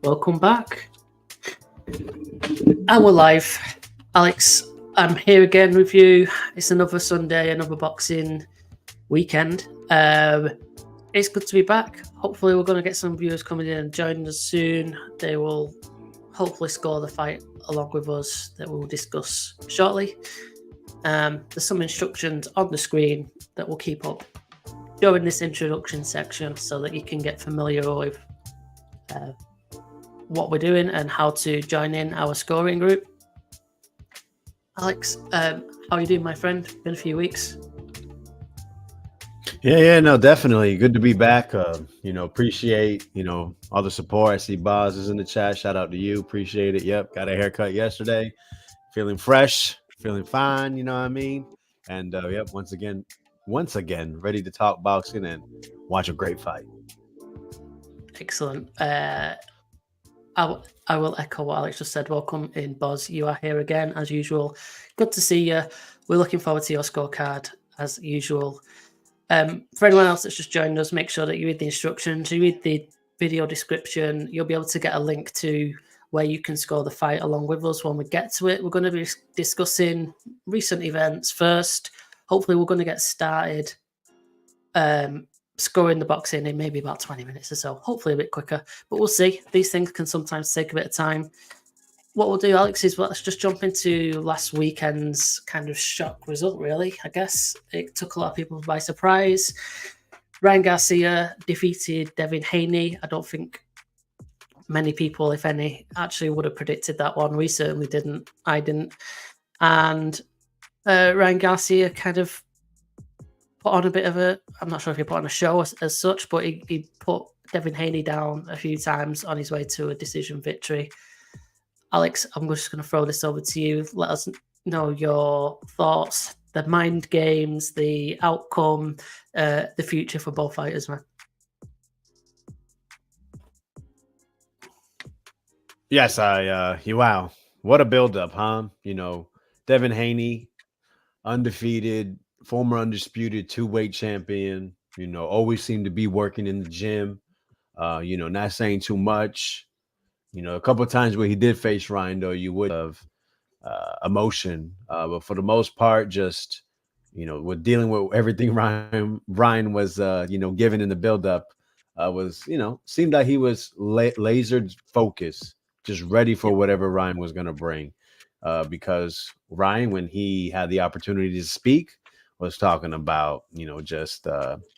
Welcome back. And we're live. Alex, I'm here again with you. It's another Sunday, another boxing weekend. It's good to be back. Hopefully we're going to get some viewers coming in and joining us soon. They will hopefully score the fight along with us that we'll discuss shortly. There's some instructions on the screen that we'll keep up during this introduction section so that you can get familiar with what we're doing and how to join in our scoring group. Alex, how are you doing, my friend? Been a few weeks. Yeah, no, definitely. Good to be back. Appreciate, all the support. I see Boz is in the chat. Shout out to you. Appreciate it. Yep. Got a haircut yesterday. Feeling fresh, feeling fine, you know what I mean? And yep, once again, ready to talk boxing and watch a great fight. Excellent. I will echo what Alex just said. Welcome in, Boz. You are here again, as usual. Good to see you. We're looking forward to your scorecard, as usual. For anyone else that's just joined us, make sure that you read the instructions, you read the video description. You'll be able to get a link to where you can score the fight along with us when we get to it. We're going to be discussing recent events first. Hopefully, we're going to get started scoring the boxing in maybe about 20 minutes or so. Hopefully a bit quicker, but we'll see. These things can sometimes take a bit of time. What we'll do, Alex, is let's just jump into last weekend's kind of shock result, really. I guess it took a lot of people by surprise. Ryan Garcia defeated Devin Haney. I don't think many people, if any, actually would have predicted that one. We certainly didn't. I didn't. And Ryan Garcia kind of put on a bit of a, I'm not sure if he put on a show as such, but he put Devin Haney down a few times on his way to a decision victory. Alex, I'm just going to throw this over to you. Let us know your thoughts, the mind games, the outcome, the future for both fighters, man. Yes, wow. What a build-up, huh? Devin Haney, undefeated, former undisputed two-weight champion, always seemed to be working in the gym, not saying too much. A couple of times where he did face Ryan, though, you would have emotion. But for the most part, just, with dealing with everything Ryan was, given in the buildup, was, seemed like he was laser focused, just ready for whatever Ryan was going to bring. Because Ryan, when he had the opportunity to speak, was talking about, just,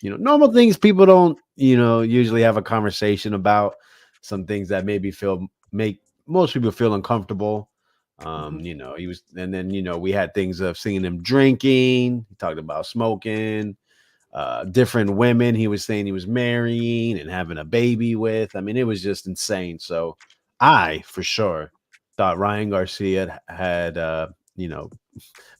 normal things people don't, usually have a conversation about. Some things that maybe make most people feel uncomfortable. He was, and then, we had things of seeing him drinking. He talked about smoking, different women he was saying he was marrying and having a baby with. I mean, it was just insane. So I, for sure, thought Ryan Garcia had,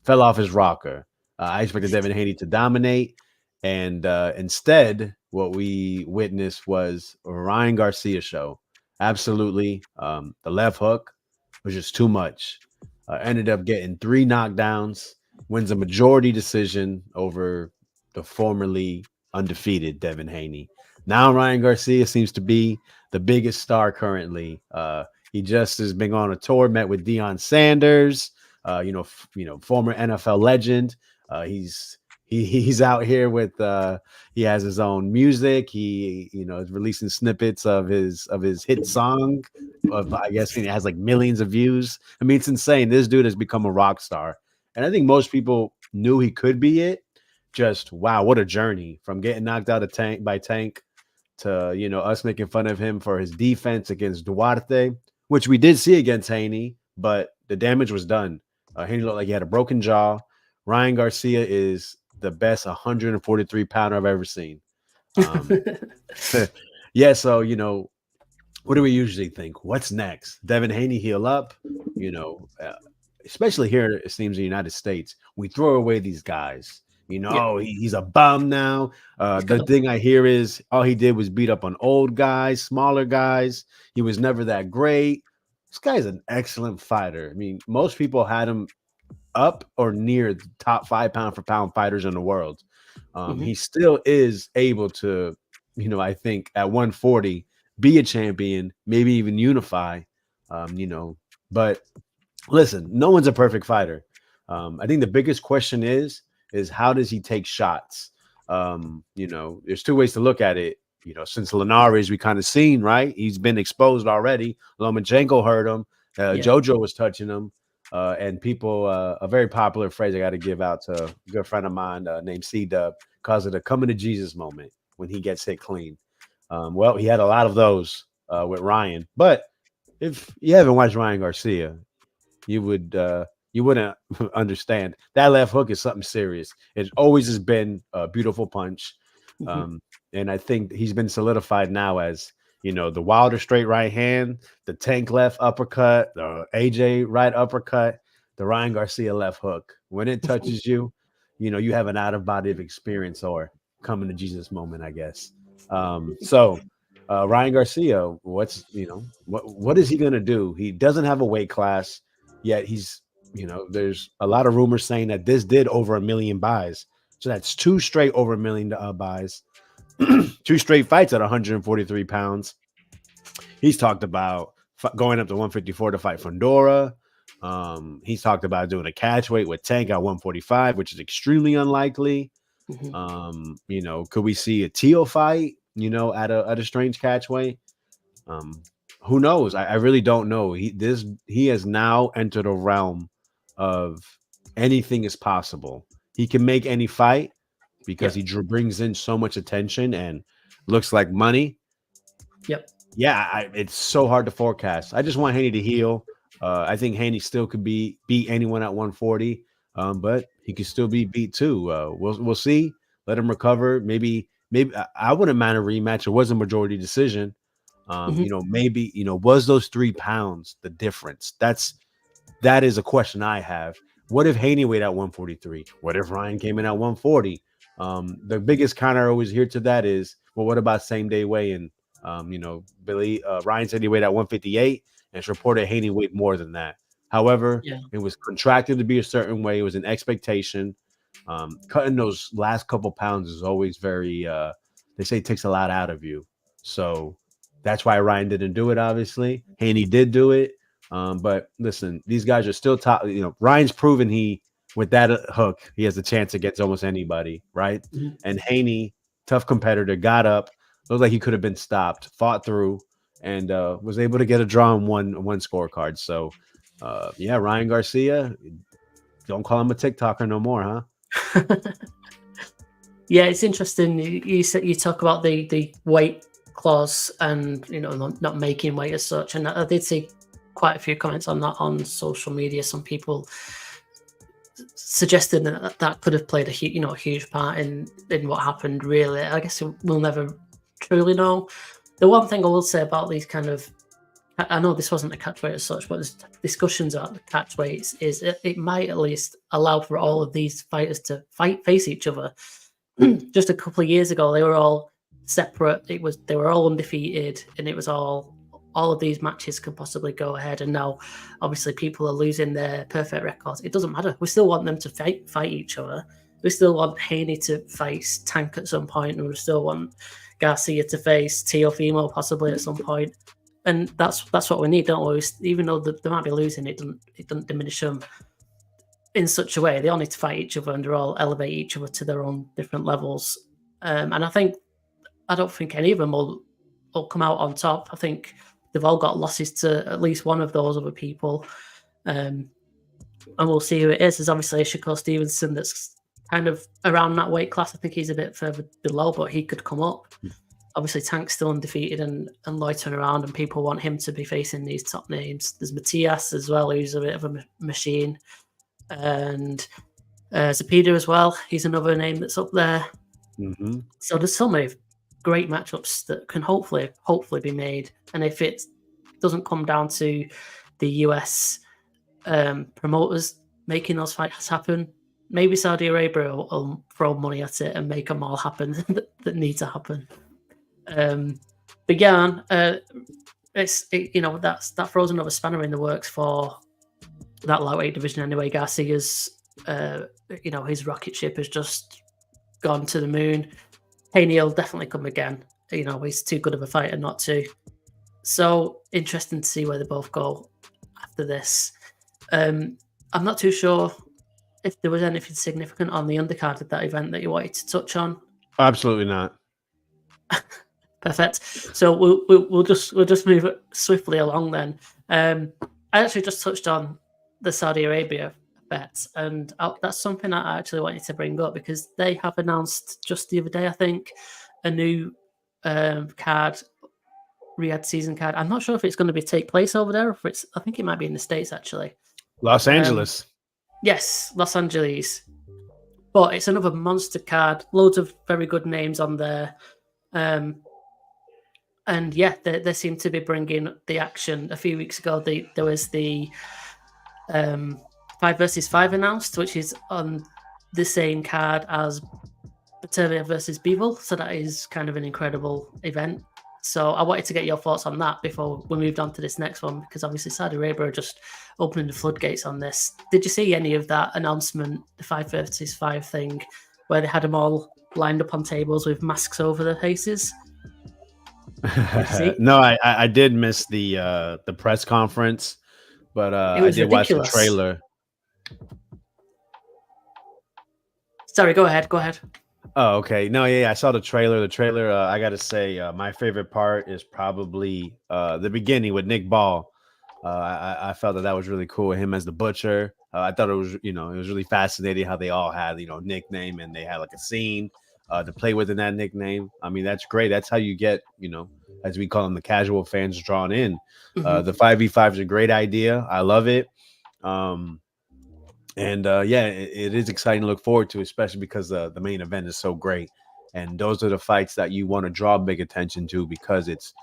fell off his rocker. I expected Devin Haney to dominate. And instead, what we witnessed was a Ryan Garcia show. Absolutely. The left hook was just too much. Ended up getting 3 knockdowns, wins a majority decision over the formerly undefeated Devin Haney. Now Ryan Garcia seems to be the biggest star currently. He just has been on a tour, met with Deion Sanders, former NFL legend. He's out here with he has his own music. He is releasing snippets of his hit song. I guess it has like millions of views. I mean, it's insane. This dude has become a rock star, and I think most people knew he could be it. Just wow, what a journey from getting knocked out of Tank to us making fun of him for his defense against Duarte, which we did see against Haney, but the damage was done. Haney looked like he had a broken jaw. Ryan Garcia is the best 143 pounder I've ever seen. Um, yeah, so what do we usually think? What's next? Devin Haney heal up? You know, especially here, it seems in the United States, we throw away these guys. Yeah, He's a bum now. he's The gone. thing I hear is all he did was beat up on old guys, smaller guys. He was never that great. This guy's an excellent fighter. I mean, most people had him up or near the top 5 pound for pound fighters in the world. Hmm. He still is able to, I think at 140 be a champion, maybe even unify. But listen, no one's a perfect fighter. I think the biggest question is how does he take shots? There's two ways to look at it. Since Linares, we kind of seen, right? He's been exposed already. Lomachenko hurt him. Yeah. Jojo was touching him. And people, a very popular phrase I got to give out to a good friend of mine named C Dub, calls it a coming to Jesus moment when he gets hit clean. Well, he had a lot of those with Ryan. But if you haven't watched Ryan Garcia, you wouldn't understand. That left hook is something serious. It always has been a beautiful punch. Hmm. Um, and I think he's been solidified now as the Wilder straight right hand, the Tank left uppercut, the AJ right uppercut, the Ryan Garcia left hook. When it touches you, you have an out of body of experience or coming to Jesus moment, I guess. So Ryan Garcia, what is he gonna do? He doesn't have a weight class yet. There's a lot of rumors saying that this did over 1 million buys. So that's two straight over 1 million buys, two straight fights at 143 pounds. He's talked about going up to 154 to fight Fundora. He's talked about doing a catch weight with Tank at 145, which is extremely unlikely. Hmm. Could we see a Teal fight, at a strange catch weight? Who knows? I really don't know. He has now entered a realm of anything is possible. He can make any fight because Yep. he brings in so much attention and looks like money. Yep. Yeah, it's so hard to forecast. I just want Haney to heal. I think Haney still could beat anyone at 140, but he could still be beat too. We'll see. Let him recover. Maybe I wouldn't mind a rematch. It was a majority decision. Hmm. Maybe was those 3 pounds the difference? That is a question I have. What if Haney weighed at 143? What if Ryan came in at 140? The biggest counter I always hear to that is, well, what about same day weigh-in? Billy Ryan said he weighed at 158, and it's reported Haney weighed more than that. However, Yeah. it was contracted to be a certain way. It was an expectation. Cutting those last couple pounds is always very. They say it takes a lot out of you. So that's why Ryan didn't do it. Obviously, Haney did do it. But listen, these guys are still top. Ryan's proven with that hook, he has a chance against almost anybody, right? Hmm. And Haney, tough competitor, got up, looked like he could have been stopped, fought through, and was able to get a draw on one scorecard. So, yeah, Ryan Garcia, don't call him a TikToker no more, huh? Yeah, it's interesting. You talk about the weight clause and not making weight as such, and I did see quite a few comments on that on social media. Some people suggesting that could have played a huge part in what happened. Really, I guess we'll never truly know. The one thing I will say about these kind of, I know this wasn't a catch weight as such, but there's discussions about the catch weights is it might at least allow for all of these fighters to face each other. Just a couple of years ago, they were all separate. They were all undefeated, and it was all of these matches could possibly go ahead. And now, obviously, people are losing their perfect records. It doesn't matter. We still want them to fight each other. We still want Haney to face Tank at some point, and we still want Garcia to face Teofimo possibly at some point. And that's what we need, don't we? Even though they might be losing, it doesn't diminish them in such a way. They all need to fight each other and they all elevate each other to their own different levels. And I don't think any of them will come out on top. I think they've all got losses to at least one of those other people. And we'll see who it is. There's obviously Shakur Stevenson that's kind of around that weight class. I think he's a bit further below, but he could come up. Obviously, Tank's still undefeated and loitering around, and people want him to be facing these top names. There's Matias as well, who's a bit of a machine. And Zapida as well. He's another name that's up there. Mm-hmm. So there's so many great matchups that can hopefully be made. And if it doesn't come down to the US promoters making those fights happen, maybe Saudi Arabia will throw money at it and make them all happen that need to happen. But yeah, that throws another spanner in the works for that lightweight division anyway. Garcia's, his rocket ship has just gone to the moon. Haney will definitely come again. He's too good of a fighter not to. So interesting to see where they both go after this. I'm not too sure if there was anything significant on the undercard of that event that you wanted to touch on. Absolutely not. Perfect. So we'll just move swiftly along then. I actually just touched on the Saudi Arabia bet, and that's something I actually wanted to bring up because they have announced just the other day, I think, a new card, Riyadh season card. I'm not sure if it's going to take place over there, or if I think it might be in the States actually. Los Angeles. Yes, Los Angeles. But it's another monster card. Loads of very good names on there. And yeah, they seem to be bringing the action. A few weeks ago, there was the 5 versus 5 announced, which is on the same card as Tapia versus Bevel. So that is kind of an incredible event. So I wanted to get your thoughts on that before we moved on to this next one, because obviously Saudi Arabia are just opening the floodgates on this. Did you see any of that announcement, the 5 versus 5 thing, where they had them all lined up on tables with masks over their faces? No, I did miss the press conference, but I did ridiculous. Watch the trailer. Sorry, go ahead. Oh, okay. No, yeah, I saw the trailer. The trailer, I got to say, my favorite part is probably the beginning with Nick Ball. I felt that was really cool. Him as the butcher. I thought it was, it was really fascinating how they all had, nickname, and they had like a scene to play with in that nickname. I mean, that's great. That's how you get, as we call them, the casual fans drawn in. The 5v5 is a great idea. I love it. And yeah, it is exciting to look forward to, especially because the main event is so great. And those are the fights that you want to draw big attention to because it's,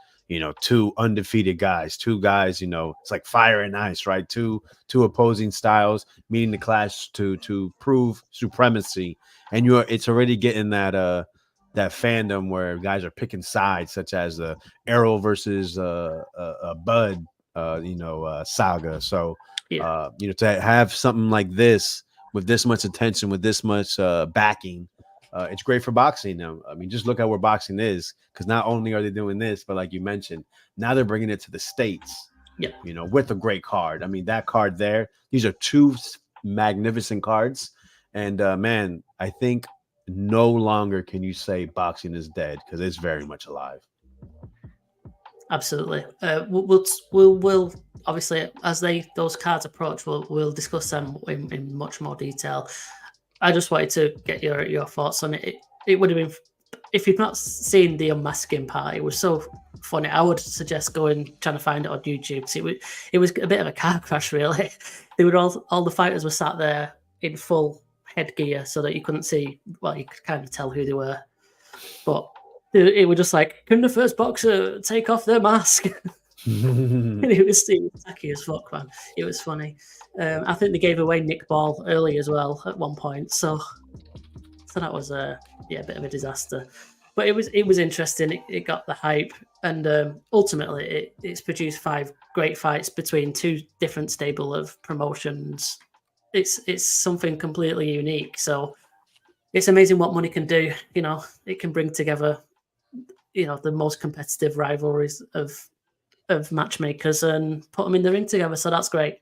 two undefeated guys, two guys, it's like fire and ice, right? Two opposing styles meeting the clash to prove supremacy. And it's already getting that fandom where guys are picking sides, such as the Arrow versus Bud, saga. So, yeah. To have something like this with this much attention, with this much backing, it's great for boxing now. I mean, just look at where boxing is, because not only are they doing this, but like you mentioned, now they're bringing it to the States. Yeah, with a great card. I mean, that card there, these are two magnificent cards. And man, I think no longer can you say boxing is dead, because it's very much alive. Absolutely. We'll obviously, as those cards approach, we'll discuss them in much more detail. I just wanted to get your thoughts on it. It would have been, if you've not seen the unmasking part, it was so funny. I would suggest trying to find it on YouTube. It was a bit of a car crash, really. They were all the fighters were sat there in full headgear, so that you couldn't see. Well, you could kind of tell who they were, but it was just like, can the first boxer take off their mask? And it was tacky as fuck, man. It was funny. I think they gave away Nick Ball early as well at one point, so that was a bit of a disaster. But it was interesting. It got the hype, and ultimately it's produced 5 great fights between 2 different stable of promotions. It's something completely unique. So it's amazing what money can do. It can bring together, the most competitive rivalries of matchmakers and put them in the ring together. So that's great.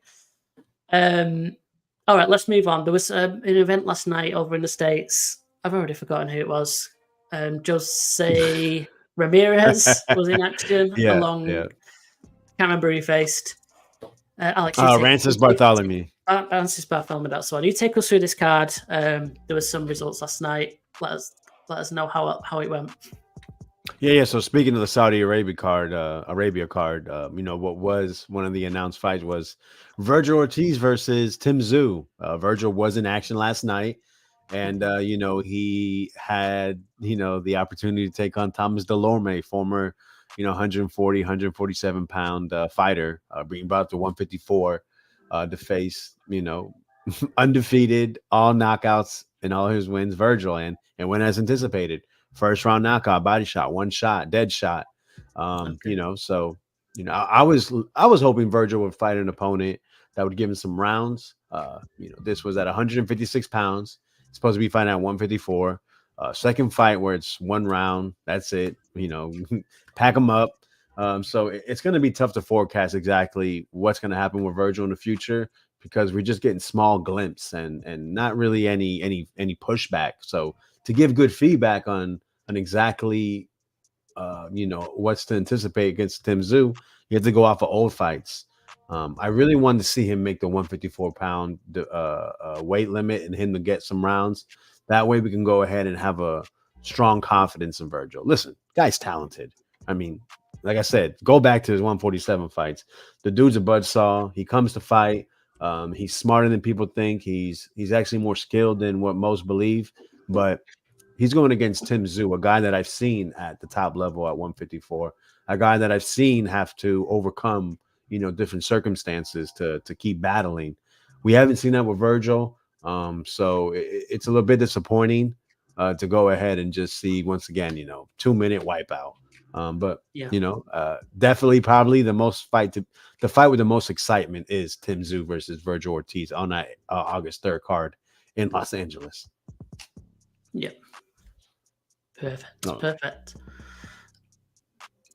All right, let's move on. There was an event last night over in the States. I've already forgotten who it was. Jose Ramirez was in action. Can't remember who he faced. Alex. Rancis Bartholomew. Rancis Bartholomew, that's one. You take us through this card. There was some results last night. Let us know how it went. Yeah. So speaking of the Saudi Arabia card, what was one of the announced fights was Virgil Ortiz versus Tim Tszyu. Virgil was in action last night, And you know, he had, you know, the opportunity to take on Thomas Delorme, former, you know, 140, 147 pound fighter, being brought up to 154 to face, you know, undefeated, all knockouts in all his wins, Virgil, and went as anticipated. First round knockout, body shot, one shot, dead shot. Okay. You know, so you know, I was hoping Virgil would fight an opponent that would give him some rounds. You know, this was at 156 pounds. It's supposed to be fighting at 154. Second fight where it's one round. That's it. You know, pack them up. So it's going to be tough to forecast exactly what's going to happen with Virgil in the future because we're just getting small glimpses and not really any pushback. So to give good feedback on exactly you know what's to anticipate against Tim Tszyu, you have to go off of old fights. I really wanted to see him make the 154 pound weight limit and him to get some rounds. That way we can go ahead and have a strong confidence in Virgil. Listen, guy's talented. I mean, like I said, go back to his 147 fights. The dude's a buzzsaw. He comes to fight. He's smarter than people think. He's actually more skilled than what most believe. But he's going against Tim Tszyu, a guy that I've seen at the top level at 154, a guy that I've seen have to overcome, you know, different circumstances to keep battling. We haven't seen that with Virgil, so it's a little bit disappointing to go ahead and just see once again, you know, 2 minute wipeout. But Yeah. you know, definitely probably the fight with the most excitement is Tim Tszyu versus Virgil Ortiz on that August 3rd card in Los Angeles. Yeah. Perfect. Oh. Perfect.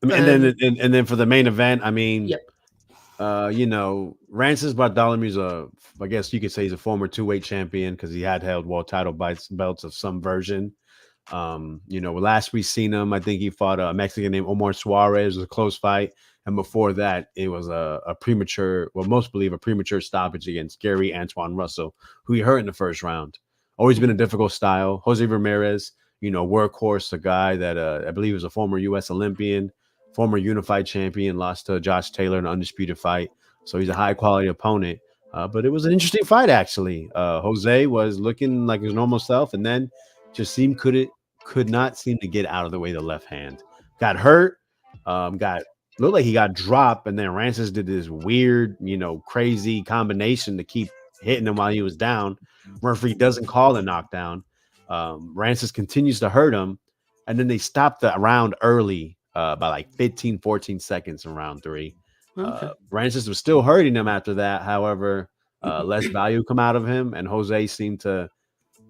I mean, and then for the main event, I mean, Yep. you know, Rances Bartholomew's I guess you could say he's a former 2-weight champion because he had held world title belts of some version. You know, last we seen him, I think he fought a Mexican named Omar Suarez. It was a close fight. And before that, it was a premature, well, most believe a premature stoppage against Gary Antoine Russell, who he hurt in the first round. Always been a difficult style. Jose Ramirez, you know, workhorse, a guy that I believe was a former U.S. Olympian, former unified champion, lost to Josh Taylor in an undisputed fight. So he's a high quality opponent. But it was an interesting fight, actually. Jose was looking like his normal self, and then just could not seem to get out of the way of the left hand. Got hurt, got looked like he got dropped, and then Rances did this weird, you know, crazy combination to keep hitting him while he was down. Murphy doesn't call the knockdown. Rances continues to hurt him, and then they stopped the round early by like 15, 14 seconds in round 3. Okay. Rances was still hurting him after that. However, less value come out of him, and Jose seemed to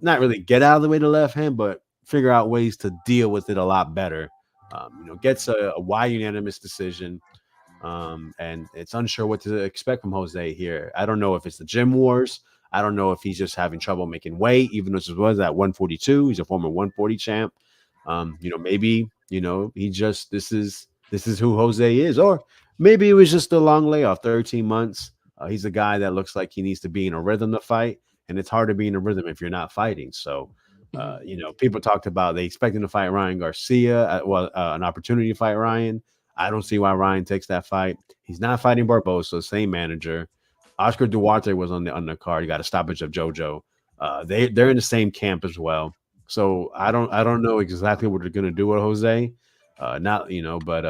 not really get out of the way to left hand, but figure out ways to deal with it a lot better. You know, gets a wide unanimous decision. And it's unsure what to expect from Jose here. I don't know if it's the gym wars. I don't know if he's just having trouble making weight, even though this was at 142. He's a former 140 champ. You know, maybe, you know, this is who Jose is, or maybe it was just a long layoff, 13 months. He's a guy that looks like he needs to be in a rhythm to fight, and it's hard to be in a rhythm if you're not fighting. So, you know, people talked about they expect him to fight Ryan Garcia, an opportunity to fight Ryan. I don't see why Ryan takes that fight. He's not fighting Barbosa, same manager. Oscar Duarte was on the undercard. He got a stoppage of JoJo. They're in the same camp as well. So I don't know exactly what they're gonna do with Jose. Not you know, but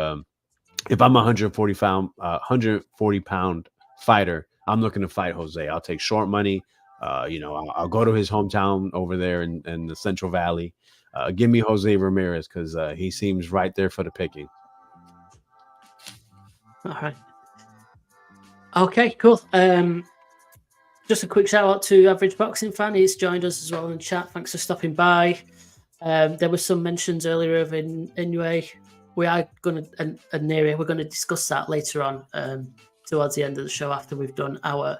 if I'm a 140 pound fighter, I'm looking to fight Jose. I'll take short money. You know, I'll go to his hometown over there in the Central Valley. Give me Jose Ramirez because he seems right there for the picking. All right. Okay, cool. Just a quick shout out to Average Boxing Fan. He's joined us as well in chat. Thanks for stopping by. There were some mentions earlier of Inoue. We are going to, and Neri, we're going to discuss that later on towards the end of the show after we've done our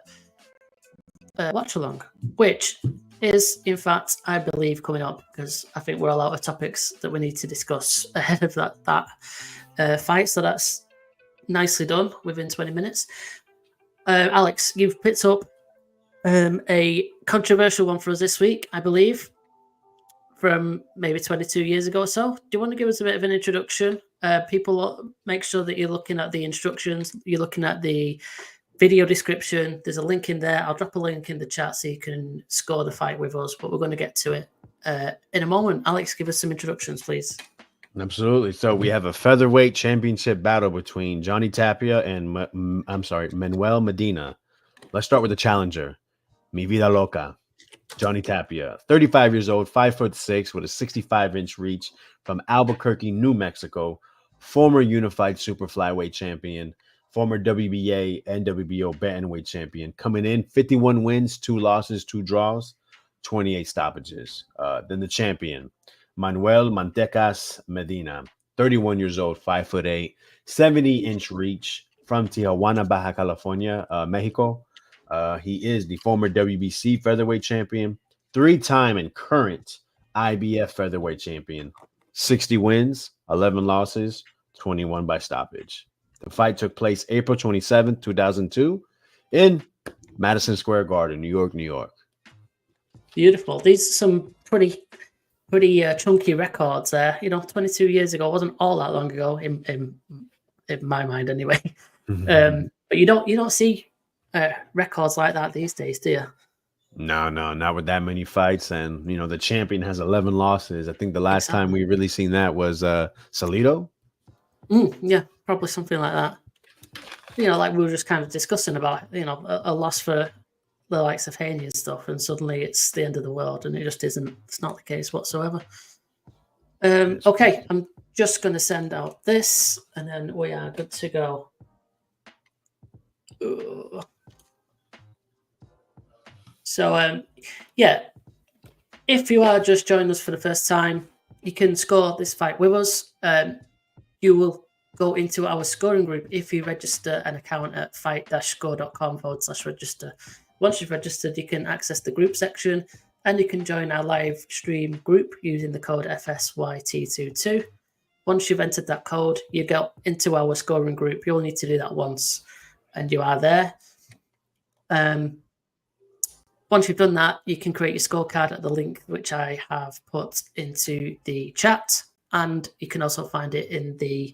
watch-along, which is, in fact, I believe, coming up because I think we're all out of topics that we need to discuss ahead of that fight. So that's nicely done within 20 minutes. Alex, you've picked up a controversial one for us this week, I believe, from maybe 22 years ago or so. Do you want to give us a bit of an introduction? People, make sure that you're looking at the instructions, you're looking at the video description. There's a link in there. I'll drop a link in the chat so you can score the fight with us, but we're going to get to it in a moment. Alex, give us some introductions, please. Absolutely. So we have a featherweight championship battle between Johnny Tapia and Manuel Medina. Let's start with the challenger, Mi Vida Loca, Johnny Tapia, 35 years old, 5'6", with a 65-inch reach from Albuquerque, New Mexico, former unified super flyweight champion, former WBA and WBO bantamweight champion, coming in 51 wins, 2 losses, 2 draws, 28 stoppages. Then the champion, Manuel Medina, 31 years old, 5'8", 70-inch reach from Tijuana, Baja California, Mexico. He is the former WBC featherweight champion, 3-time and current IBF featherweight champion, 60 wins, 11 losses, 21 by stoppage. The fight took place April 27th, 2002 in Madison Square Garden, New York, New York. Beautiful. These are some pretty chunky records there. 22 years ago wasn't all that long ago in my mind anyway. But you don't see records like that these days, do you? No, not with that many fights. And the champion has 11 losses. I think the last time we really seen that was Salido. Yeah, probably something like that. Like we were just kind of discussing about, a loss for the likes of Haney and stuff, and suddenly it's the end of the world, and it just isn't. It's not the case whatsoever. Okay, I'm just going to send out this, and then we are good to go. So, yeah, if you are just joining us for the first time, you can score this fight with us. You will go into our scoring group if you register an account at fight-score.com/register. Once you've registered, you can access the group section and you can join our live stream group using the code FSYT22. Once you've entered that code, you go into our scoring group. You'll need to do that once and you are there. Once you've done that, you can create your scorecard at the link which I have put into the chat, and you can also find it in the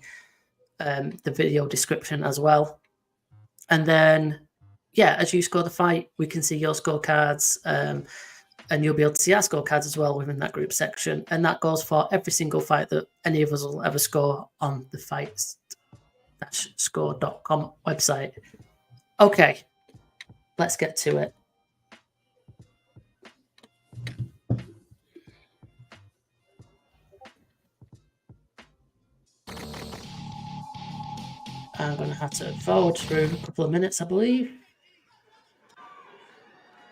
video description as well. And then, yeah, as you score the fight, we can see your scorecards, and you'll be able to see our scorecards as well within that group section. And that goes for every single fight that any of us will ever score on the fight-score.com website. Okay, let's get to it. I'm going to have to forward through a couple of minutes, I believe.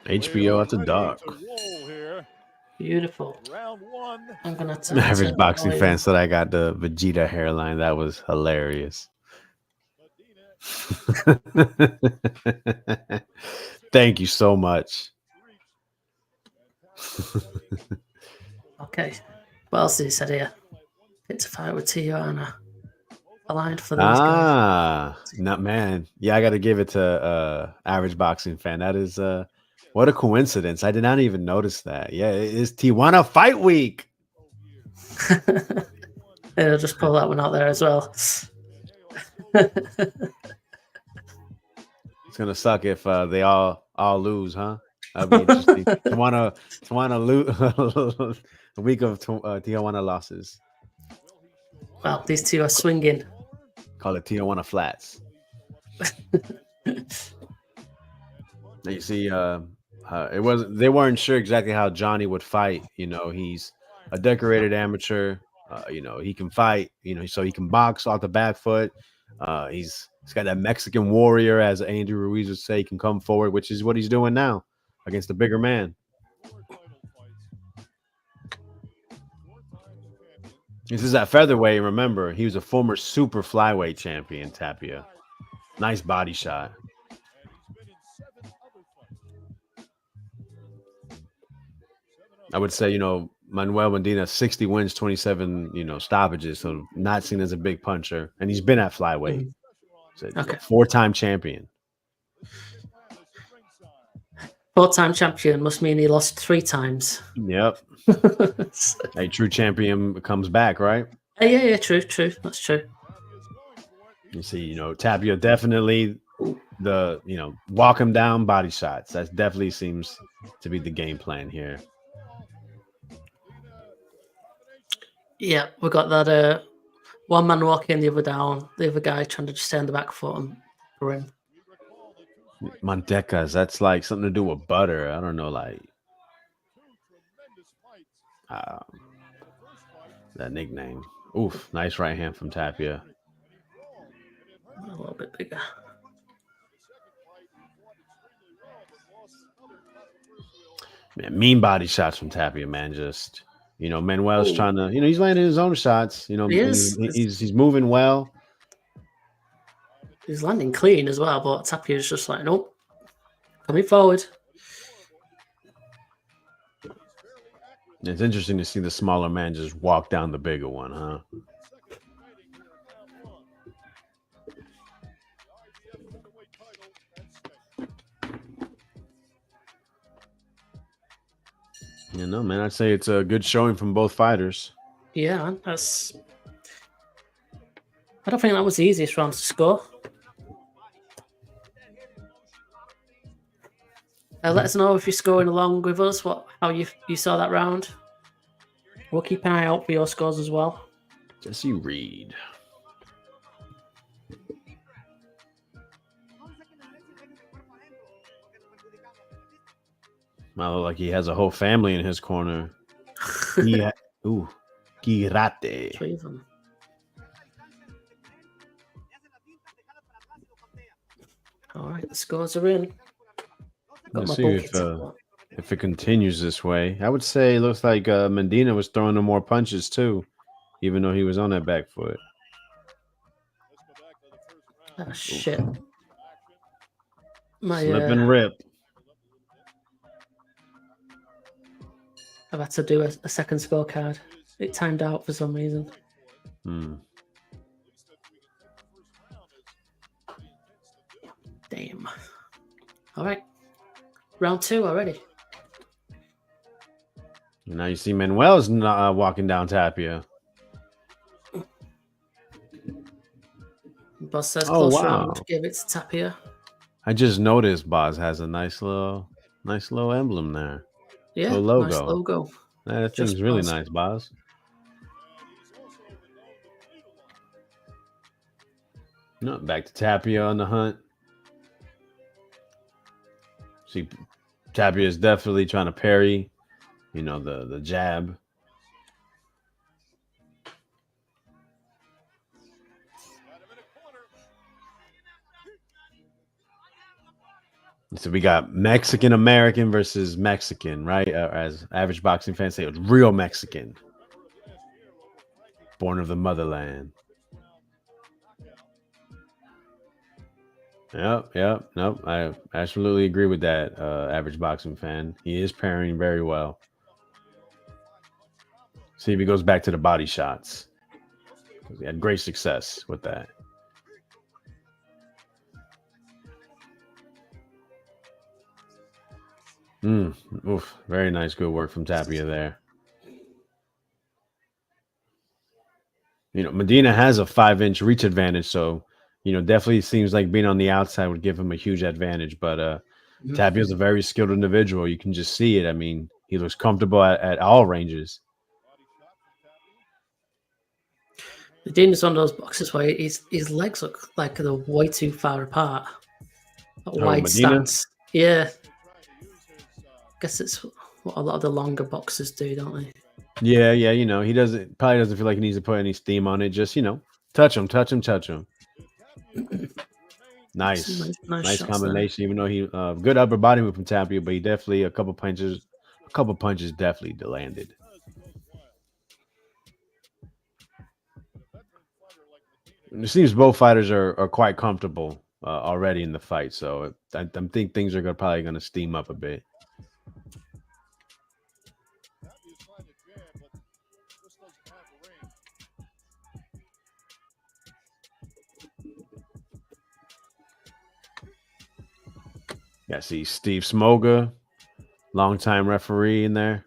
HBO after dark. Beautiful. I'm going to average boxing fan said I got the Vegeta hairline. That was hilarious. Thank you so much. Okay. What else did he say here? It's a fight with Tijuana. Aligned for these guys. Not man. Yeah, I got to give it to average boxing fan. That is what a coincidence. I did not even notice that. Yeah, it is Tijuana Fight Week. I'll just pull that one out there as well. It's gonna suck if they all lose, huh? That'd be interesting. Tijuana lose a week of Tijuana losses. Well, these two are swinging. Call it Tijuana Flats. You see, they weren't sure exactly how Johnny would fight. He's a decorated amateur. He can fight. So he can box off the back foot. He's got that Mexican warrior, as Andrew Ruiz would say. He can come forward, which is what he's doing now against the bigger man. This is at featherweight. Remember, he was a former super flyweight champion, Tapia. Nice body shot. I would say, Manuel Medina, 60 wins, 27, stoppages. So not seen as a big puncher. And he's been at flyweight. So, okay. 4-time champion. 4-time champion must mean he lost 3 times. Yep. A true champion comes back, right? Yeah, true. That's true. You see, Tapia definitely walk him down, body shots. That definitely seems to be the game plan here. Yeah, we got that one man walking, the other down, the other guy trying to just stay on the back foot and for him. Mantecas, that's like something to do with butter. I don't know, like that nickname. Oof, nice right hand from Tapia. A little bit bigger. Man, mean body shots from Tapia, man. Just Manuel's trying to, he's landing his own shots. He is. He's moving well. He's landing clean as well, but Tapia's just like, nope, coming forward. It's interesting to see the smaller man just walk down the bigger one, huh? Man, I'd say it's a good showing from both fighters. Yeah, I don't think that was the easiest round to score. Let us know if you're scoring along with us, how you saw that round. We'll keep an eye out for your scores as well. Jesse Reed. Well, like he has a whole family in his corner. Girate. 3 of them. All right, the scores are in. Let's see if it continues this way. I would say it looks like Medina was throwing him more punches too, even though he was on that back foot. Oh, shit. Slip and rip. I've had to do a second scorecard. It timed out for some reason. Damn. All right. Round 2 already. Now you see Manuel's walking down Tapia. Boss says close round. Give it to Tapia. I just noticed Boz has a nice little emblem there. Yeah, logo. Nice logo. That thing's really nice, Boz. No, back to Tapia on the hunt. See, Tapia is definitely trying to parry, the jab. So we got Mexican American versus Mexican, right? As average boxing fans say, it was real Mexican, born of the motherland. Yep. Nope. I absolutely agree with that. Average boxing fan, he is parrying very well. See if he goes back to the body shots. He had great success with that. Oof, very nice, good work from Tapia there. Medina has a 5-inch reach advantage, so definitely seems like being on the outside would give him a huge advantage. But Tapia's a very skilled individual. You can just see it. I mean, he looks comfortable at all ranges. Medina's one of those boxes where his legs look like they're way too far apart. A wide stance. Yeah. Guess it's what a lot of the longer boxers do, don't they? Yeah. He probably doesn't feel like he needs to put any steam on it. Just touch him. Nice combination. Even though he good upper body move from Tapia, but he definitely a couple punches definitely landed. It seems both fighters are quite comfortable already in the fight, so I think things are probably going to steam up a bit. Yeah, see Steve Smoga, longtime referee in there.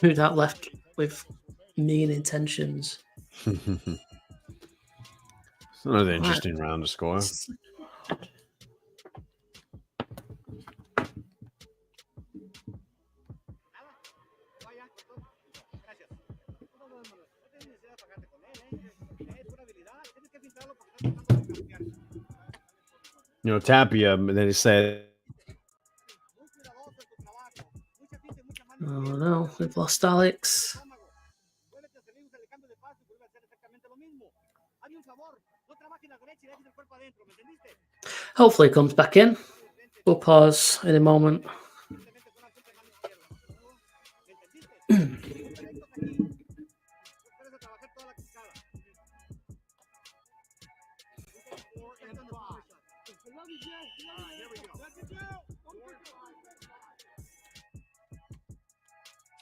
Who that left with mean intentions. It's another interesting round to score. You know, Tapia, and then he said, "Oh no, we've lost Alex." Hopefully, he comes back in. We'll pause in a moment.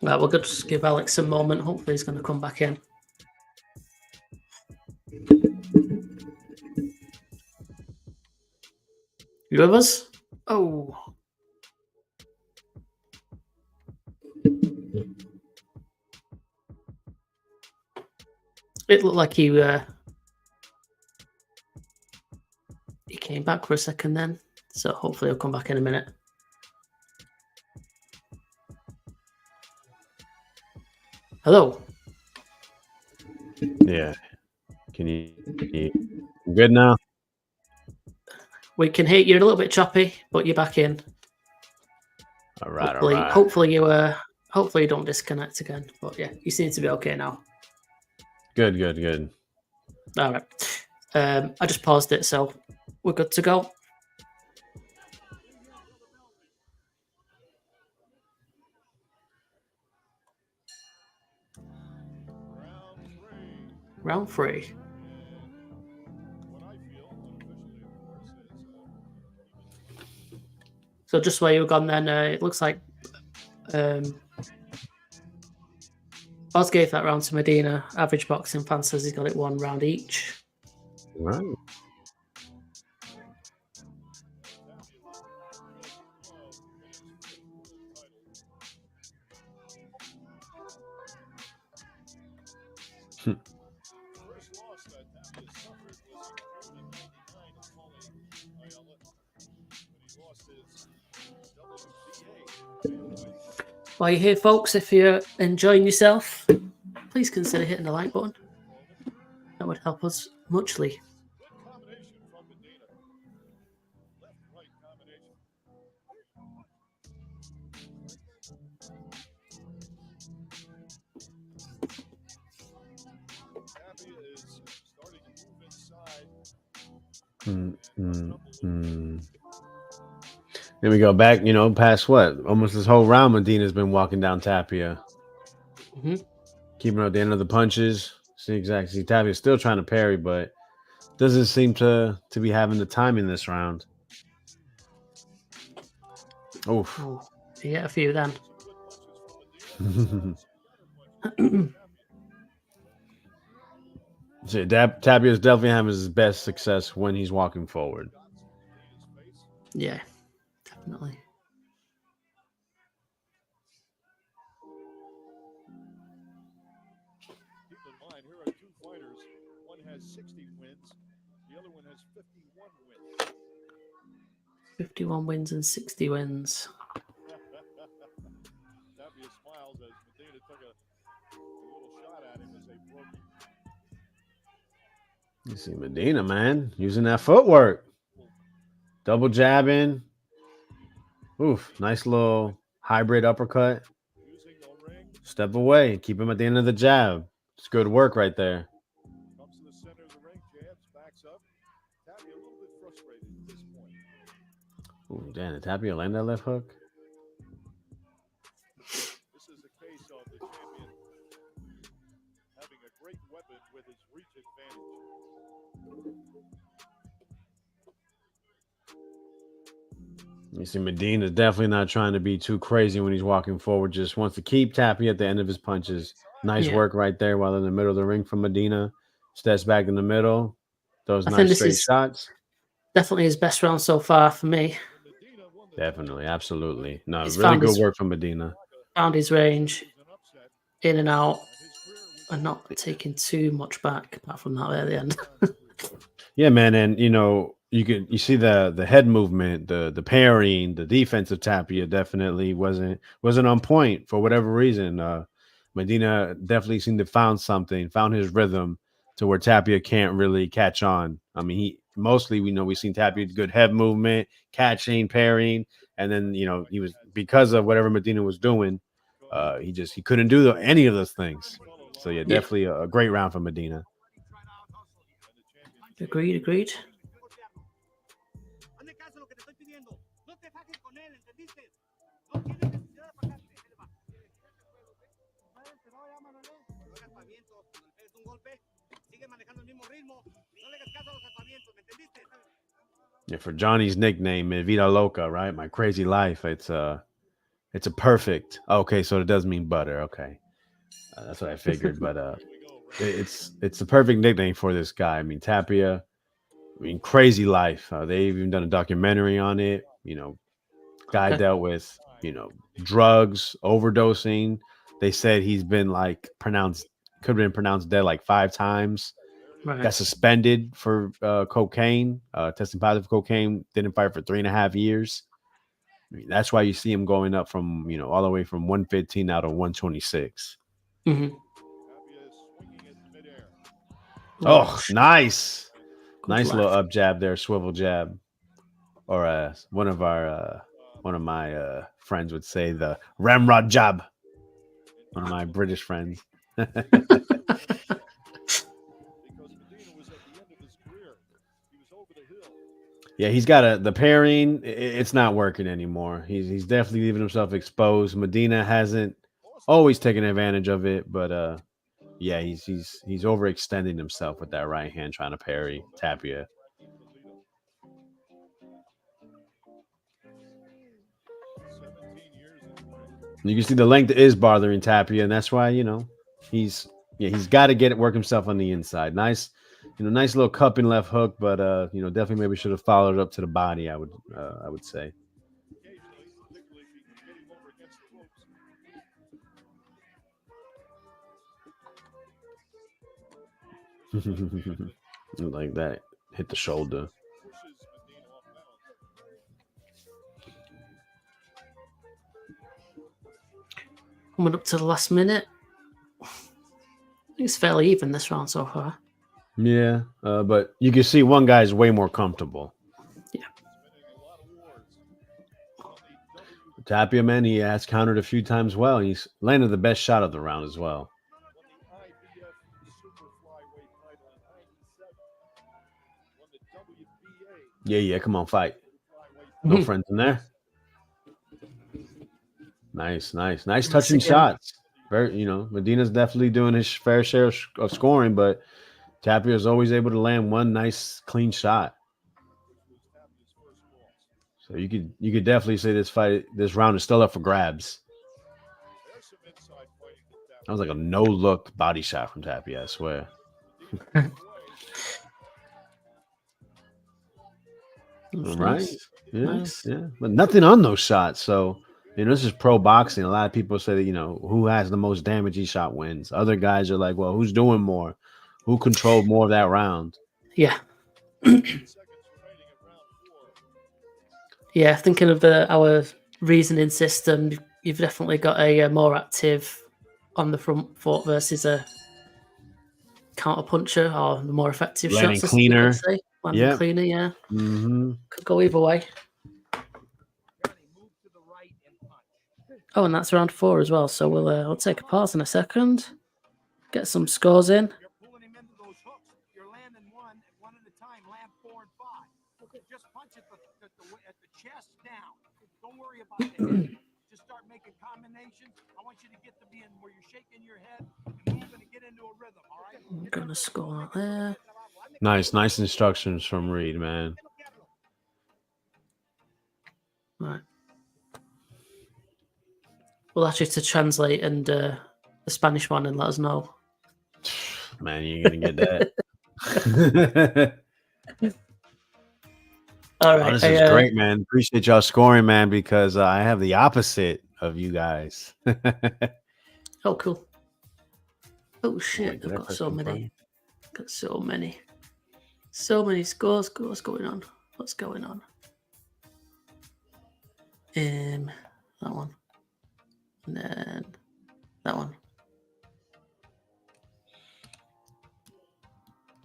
Right, we'll just give Alex a moment. Hopefully, he's going to come back in. You with us? Oh. It looked like he came back for a second then. So hopefully he'll come back in a minute. Hello. Yeah. Can you good now? We can hear you. A little bit choppy, but you're back in. All right, Hopefully, all right. Hopefully you don't disconnect again. But yeah, you seem to be okay now. Good, good, good. All right. I just paused it, so we're good to go. Round 3. So just where you were gone then, it looks like Oz gave that round to Medina. Average boxing fan says he's got it 1 round each. Right. While you're here, folks, if you're enjoying yourself, please consider hitting the like button. That would help us muchly. Then we go back, you know, past what? Almost this whole round, Medina's been walking down Tapia. Keeping her at the end of the punches. See, exactly. See, Tapia's still trying to parry, but doesn't seem to be having the time in this round. Oof. Oh, you get a few then. So Tapia's definitely having his best success when he's walking forward. Yeah, definitely. Keep in mind, here are 2 fighters. One has 60 wins. The other one has 51 wins. 51 wins and 60 wins. Tapia smiles as Medina took a little shot at him as they broke him. You see Medina, man, using that footwork. Double jabbing. Oof, nice little hybrid uppercut. Step away. Keep him at the end of the jab. It's good work right there. Comes to the center of the ring, jabs, backs up. Tapia a little bit frustrated at this point. Ooh, damn, did Tapia land that left hook? This is a case of the champion having a great weapon with his reach advantage. You see, Medina's definitely not trying to be too crazy when he's walking forward. Just wants to keep Tapia at the end of his punches. Nice work right there while in the middle of the ring from Medina. Steps back in the middle. Those nice straight shots. Definitely his best round so far for me. Definitely, absolutely. No, really good work from Medina. found his range, in and out, and not taking too much back apart from that at the end. Yeah, man, and you see the head movement, the parrying, the defensive Tapia definitely wasn't on point for whatever reason. Medina definitely seemed to found his rhythm to where Tapia can't really catch on. I mean, he mostly we've seen Tapia good head movement, catching, parrying, and then he was, because of whatever Medina was doing, he couldn't do any of those things. So yeah, definitely a great round for Medina. Agreed. Yeah, for Johnny's nickname, Vida Loca, right? My crazy life. It's a perfect. Okay, so it does mean butter. Okay, that's what I figured. But it's the perfect nickname for this guy. I mean, Tapia. I mean, crazy life. They've even done a documentary on it. Guy dealt with drugs, overdosing. They said he's been could have been pronounced dead 5 times. Right. Got suspended for cocaine, testing positive for cocaine. Didn't fight for 3.5 years. I mean, that's why you see him going up from all the way from 115 now to 126. Mm-hmm. Oh, nice. Good Nice left. little up jab there, swivel jab. Or one of my friends would say the ramrod jab. One of my British friends. Yeah, he's got the pairing. It's not working anymore. He's definitely leaving himself exposed. Medina hasn't always taken advantage of it, but yeah, he's overextending himself with that right hand trying to parry Tapia. You can see the length is bothering Tapia, and that's why he's got to work himself on the inside. Nice, nice little cupping left hook, but definitely maybe should have followed it up to the body. I would say. Like that, hit the shoulder. Coming up to the last minute. I think it's fairly even this round so far. Yeah, but you can see one guy's way more comfortable. Yeah. Tapia, man, he has countered a few times well. He's landed the best shot of the round as well. Yeah, come on, fight. No friends in there. Nice touching shots. Very, Medina's definitely doing his fair share of scoring, but Tapia is always able to land one nice clean shot. So you could definitely say this round is still up for grabs. That was like a no look body shot from Tapia, I swear. Right? Nice. Yeah. But nothing on those shots. So, this is pro boxing. A lot of people say that, who has the most damage each shot wins. Other guys are like, well, who's doing more? Who controlled more of that round? Yeah. Yeah, thinking of our reasoning system, you've definitely got a more active on the front foot versus a counter puncher or the more effective Landing shots. Cleaner. Landing cleaner, yeah. Mm-hmm. Could go either way. Oh, and that's round 4 as well. So we'll take a pause in a second. Get some scores in. You're pulling him into those hooks. You're landing one at a time. Land 4 and 5. Just punch at the chest down. Don't worry about that. Just start making combinations. I want you to get to being where you're shaking your head and moving to get into a rhythm. All right. I'm gonna score out there. Nice instructions from Reed, man. Right. We'll ask you to translate and the Spanish one and let us know. Man, you ain't gonna get that. All right. This is great, man. Appreciate y'all scoring, man, because I have the opposite of you guys. Oh, cool. Oh shit! did I've I got press so confirm? many. Got so many. So many scores. What's going on? What's going on? That one. And then that one.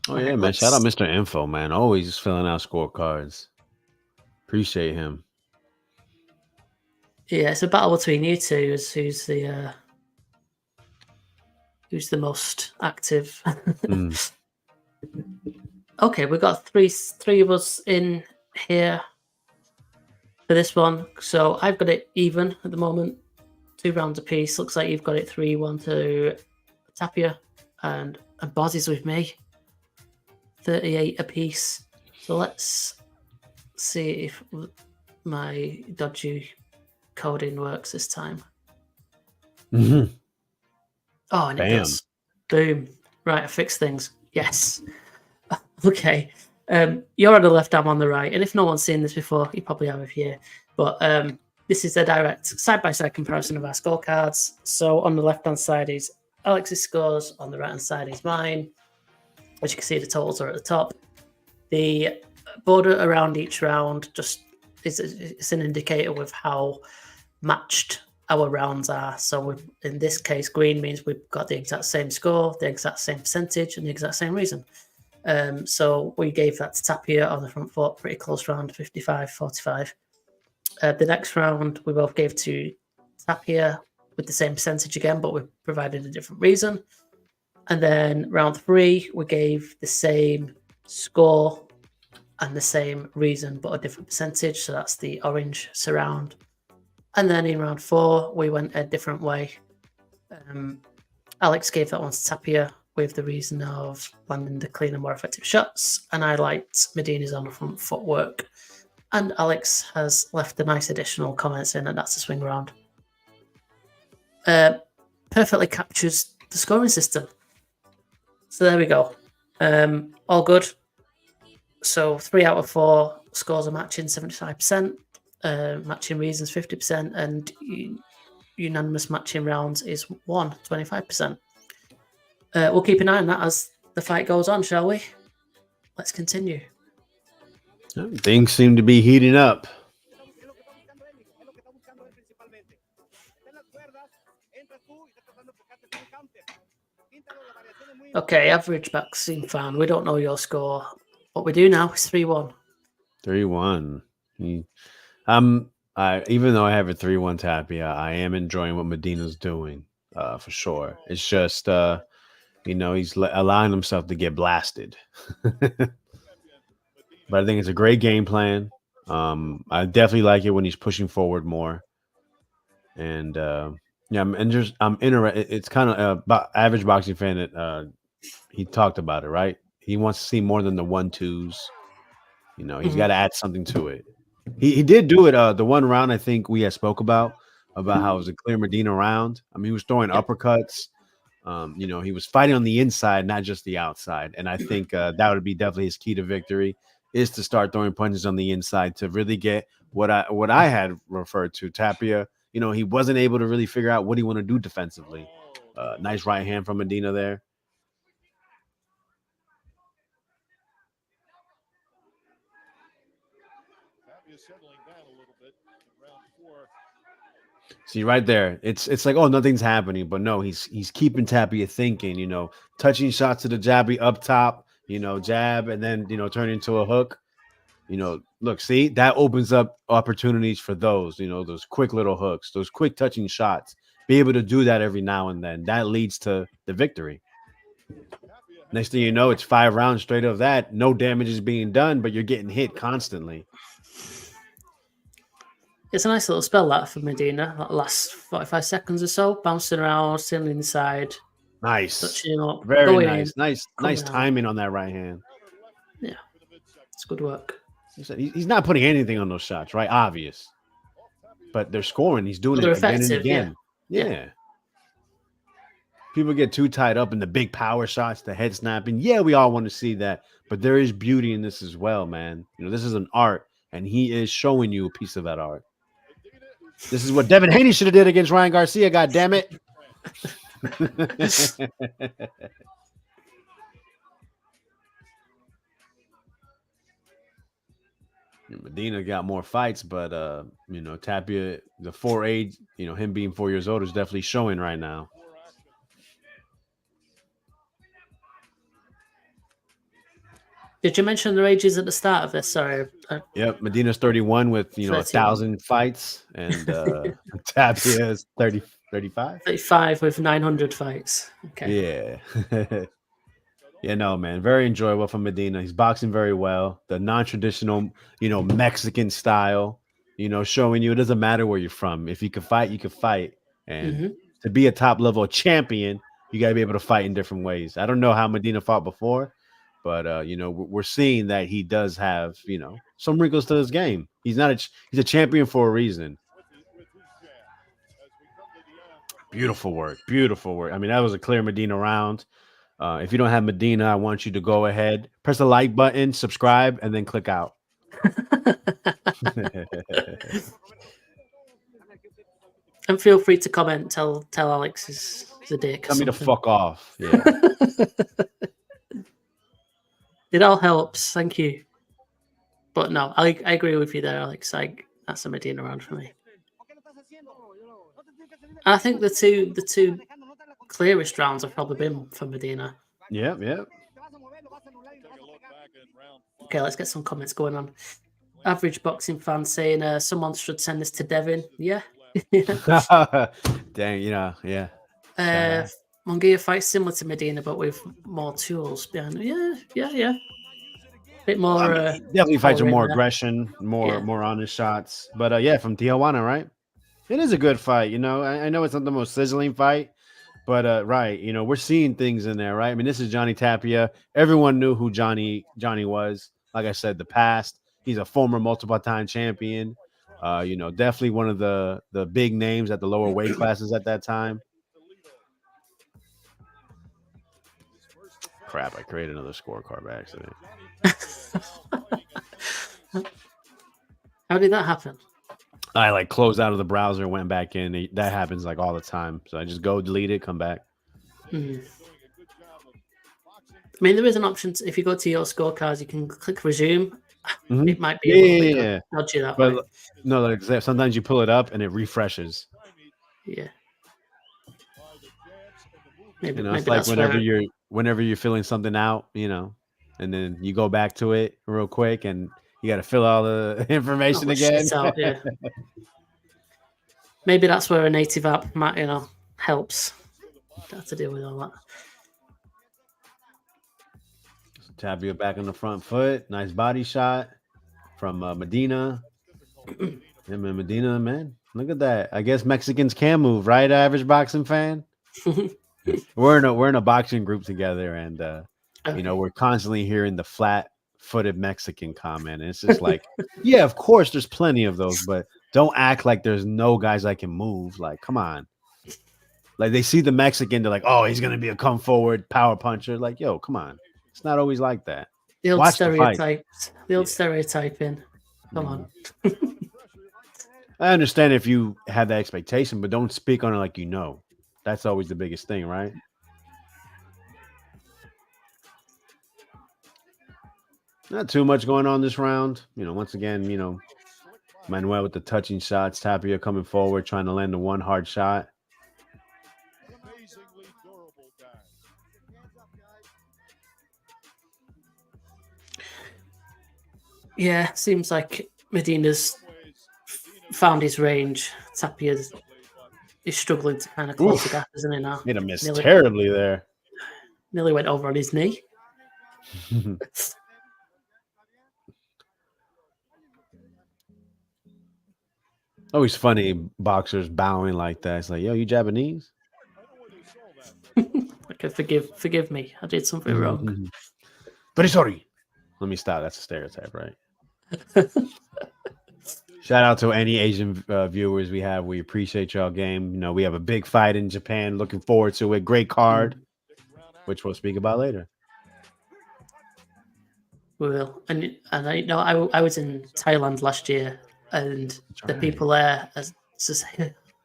Oh Right, yeah, man. Shout out Mr. Info, man. Always filling out scorecards. Appreciate him. Yeah, it's a battle between you two as who's the most active. Okay, we've got three of us in here for this one. So I've got it even at the moment. 2 rounds apiece. Looks like you've got it 3-1 to Tapia, and Boz is with me. 38 apiece. So let's see if my dodgy coding works this time. Mm-hmm. Oh, and Bam. it does. Boom. Right, I fixed things. Yes. Okay. You're on the left, I'm on the right. And if no one's seen this before, you probably have here. But this is a direct side-by-side comparison of our scorecards. So on the left-hand side is Alex's scores. On the right-hand side is mine. As you can see, the totals are at the top. The border around each round just it's an indicator of how matched our rounds are. So in this case, green means we've got the exact same score, the exact same percentage, and the exact same reason. So we gave that to Tapia on the front foot, pretty close round, 55-45. The next round we both gave to Tapia with the same percentage again, but we provided a different reason. And then round 3, we gave the same score and the same reason, but a different percentage. So that's the orange surround. And then in round 4, we went a different way. Alex gave that one to Tapia with the reason of landing the cleaner, more effective shots. And I liked Medina's on the front footwork. And Alex has left the nice additional comments in, and that's a swing round. Perfectly captures the scoring system. So there we go. All good. So 3 out of 4 scores are matching 75%, matching reasons 50%, and unanimous matching rounds is 25%. We'll keep an eye on that as the fight goes on, shall we? Let's continue. Things seem to be heating up. Okay, average vaccine fan. We don't know your score. What we do now is 3-1. 3-1. Even though I have a 3-1 Tapia, I am enjoying what Medina's doing, for sure. It's just, he's allowing himself to get blasted. But I think it's a great game plan. I definitely like it when he's pushing forward more. And I'm interested. It's kind of average boxing fan that he talked about it, right? He wants to see more than the 1-2s. He's got to add something to it. He did do it. The one round I think we had spoke about how it was a clear Medina round. I mean, he was throwing uppercuts. He was fighting on the inside, not just the outside. And I think that would be definitely his key to victory, is to start throwing punches on the inside to really get what I had referred to. Tapia, he wasn't able to really figure out what he want to do defensively. Nice right hand from Medina there. Settling down a little bit in round 4. See right there, it's like, oh, nothing's happening, but no, he's keeping Tapia thinking, touching shots to the jabby up top, jab, and then turn into a hook. Look, see, that opens up opportunities for those quick little hooks, those quick touching shots. Be able to do that every now and then. That leads to the victory. Next thing you know, it's 5 rounds straight of that. No damage is being done, but you're getting hit constantly. It's a nice little spell that for Medina. That lasts 45 seconds or so, bouncing around, sailing inside. Nice. Touching him up. Very nice. In, nice timing on that right hand. Yeah. It's good work. He's not putting anything on those shots, right? Obvious. But they're scoring. He's doing it again and again. Yeah. People get too tied up in the big power shots, the head snapping. Yeah, we all want to see that. But there is beauty in this as well, man. This is an art, and he is showing you a piece of that art. This is what Devin Haney should have did against Ryan Garcia. God damn it! Medina got more fights, but you know, Tapia, the 4 age, you know, him being 4 years old is definitely showing right now. Did you mention their ages at the start of this? Sorry. Yep, Medina's 31 with, you know, 1,000 fights, and Tapia is 35? 35 with 900 fights. Okay. Yeah. Yeah, no, man. Very enjoyable from Medina. He's boxing very well. The non-traditional, you know, Mexican style, you know, showing you it doesn't matter where you're from. If you can fight, you can fight. And to be a top level champion, you got to be able to fight in different ways. I don't know how Medina fought before, but you know, we're seeing that he does have, you know, some wrinkles to his game. He's a champion for a reason. Beautiful work. Beautiful work. I mean, that was a clear Medina round. If you don't have Medina, I want you to go ahead, press the like button, subscribe, and then click out. And feel free to comment. Tell Alex is a dick. Tell me to fuck off. Yeah. It all helps. Thank you. But no, I agree with you there, Alex. That's a Medina round for me. I think the two clearest rounds have probably been for Medina. Yep. Okay, let's get some comments going on. Average boxing fan saying someone should send this to Devin. Yeah. Dang, you know, yeah. Munguia fights similar to Medina, but with more tools behind it. Yeah. Bit more. Definitely fights with more aggression, more honest shots. But yeah, from Tijuana, right? It is a good fight. You know, I know it's not the most sizzling fight, but right, you know, we're seeing things in there, right? I mean, this is Johnny Tapia. Everyone knew who Johnny was. Like I said, the past. He's a former multiple-time champion. You know, definitely one of the big names at the lower weight classes at that time. Crap, I created another scorecard by accident. How did that happen? I like closed out of the browser, went back in. That happens like all the time. So I just go delete it, come back. I mean, there is an option if you go to your scorecards, you can click resume. It might be a little bit dodgy that way. No, like, sometimes you pull it up and it refreshes. Yeah. Maybe it's like whenever you're filling something out, you know, and then you go back to it real quick and you got to fill all the information again. Out, yeah. Maybe that's where a native app might, you know, helps. Have to deal with all that. Tapia back on the front foot. Nice body shot from Medina. Him and Medina, man. Look at that. I guess Mexicans can move, right? Average boxing fan. We're in a boxing group together, and you know, we're constantly hearing the flat-footed Mexican comment. And it's just like, yeah, of course, there's plenty of those, but don't act like there's no guys that can move. Like, come on. Like they see the Mexican, they're like, oh, he's gonna be a come forward power puncher. Like, yo, come on. It's not always like that. The old stereotypes. The old stereotyping. Come on. I understand if you have that expectation, but don't speak on it like you know. That's always the biggest thing, right? Not too much going on this round. You know, once again, you know, Manuel with the touching shots. Tapia coming forward, trying to land the one hard shot. Yeah, seems like Medina's found his range. Tapia is struggling to kind of close the gap, isn't he now? Made a miss terribly there. Nearly went over on his knee. Always funny boxers bowing like that. It's like, yo, you Japanese? Okay, forgive me. I did something wrong. But sorry. Let me stop. That's a stereotype, right? Shout out to any Asian viewers we have. We appreciate y'all game. You know, we have a big fight in Japan. Looking forward to it. Great card, which we'll speak about later. We will. And I know I was in Thailand last year, and the people there It's just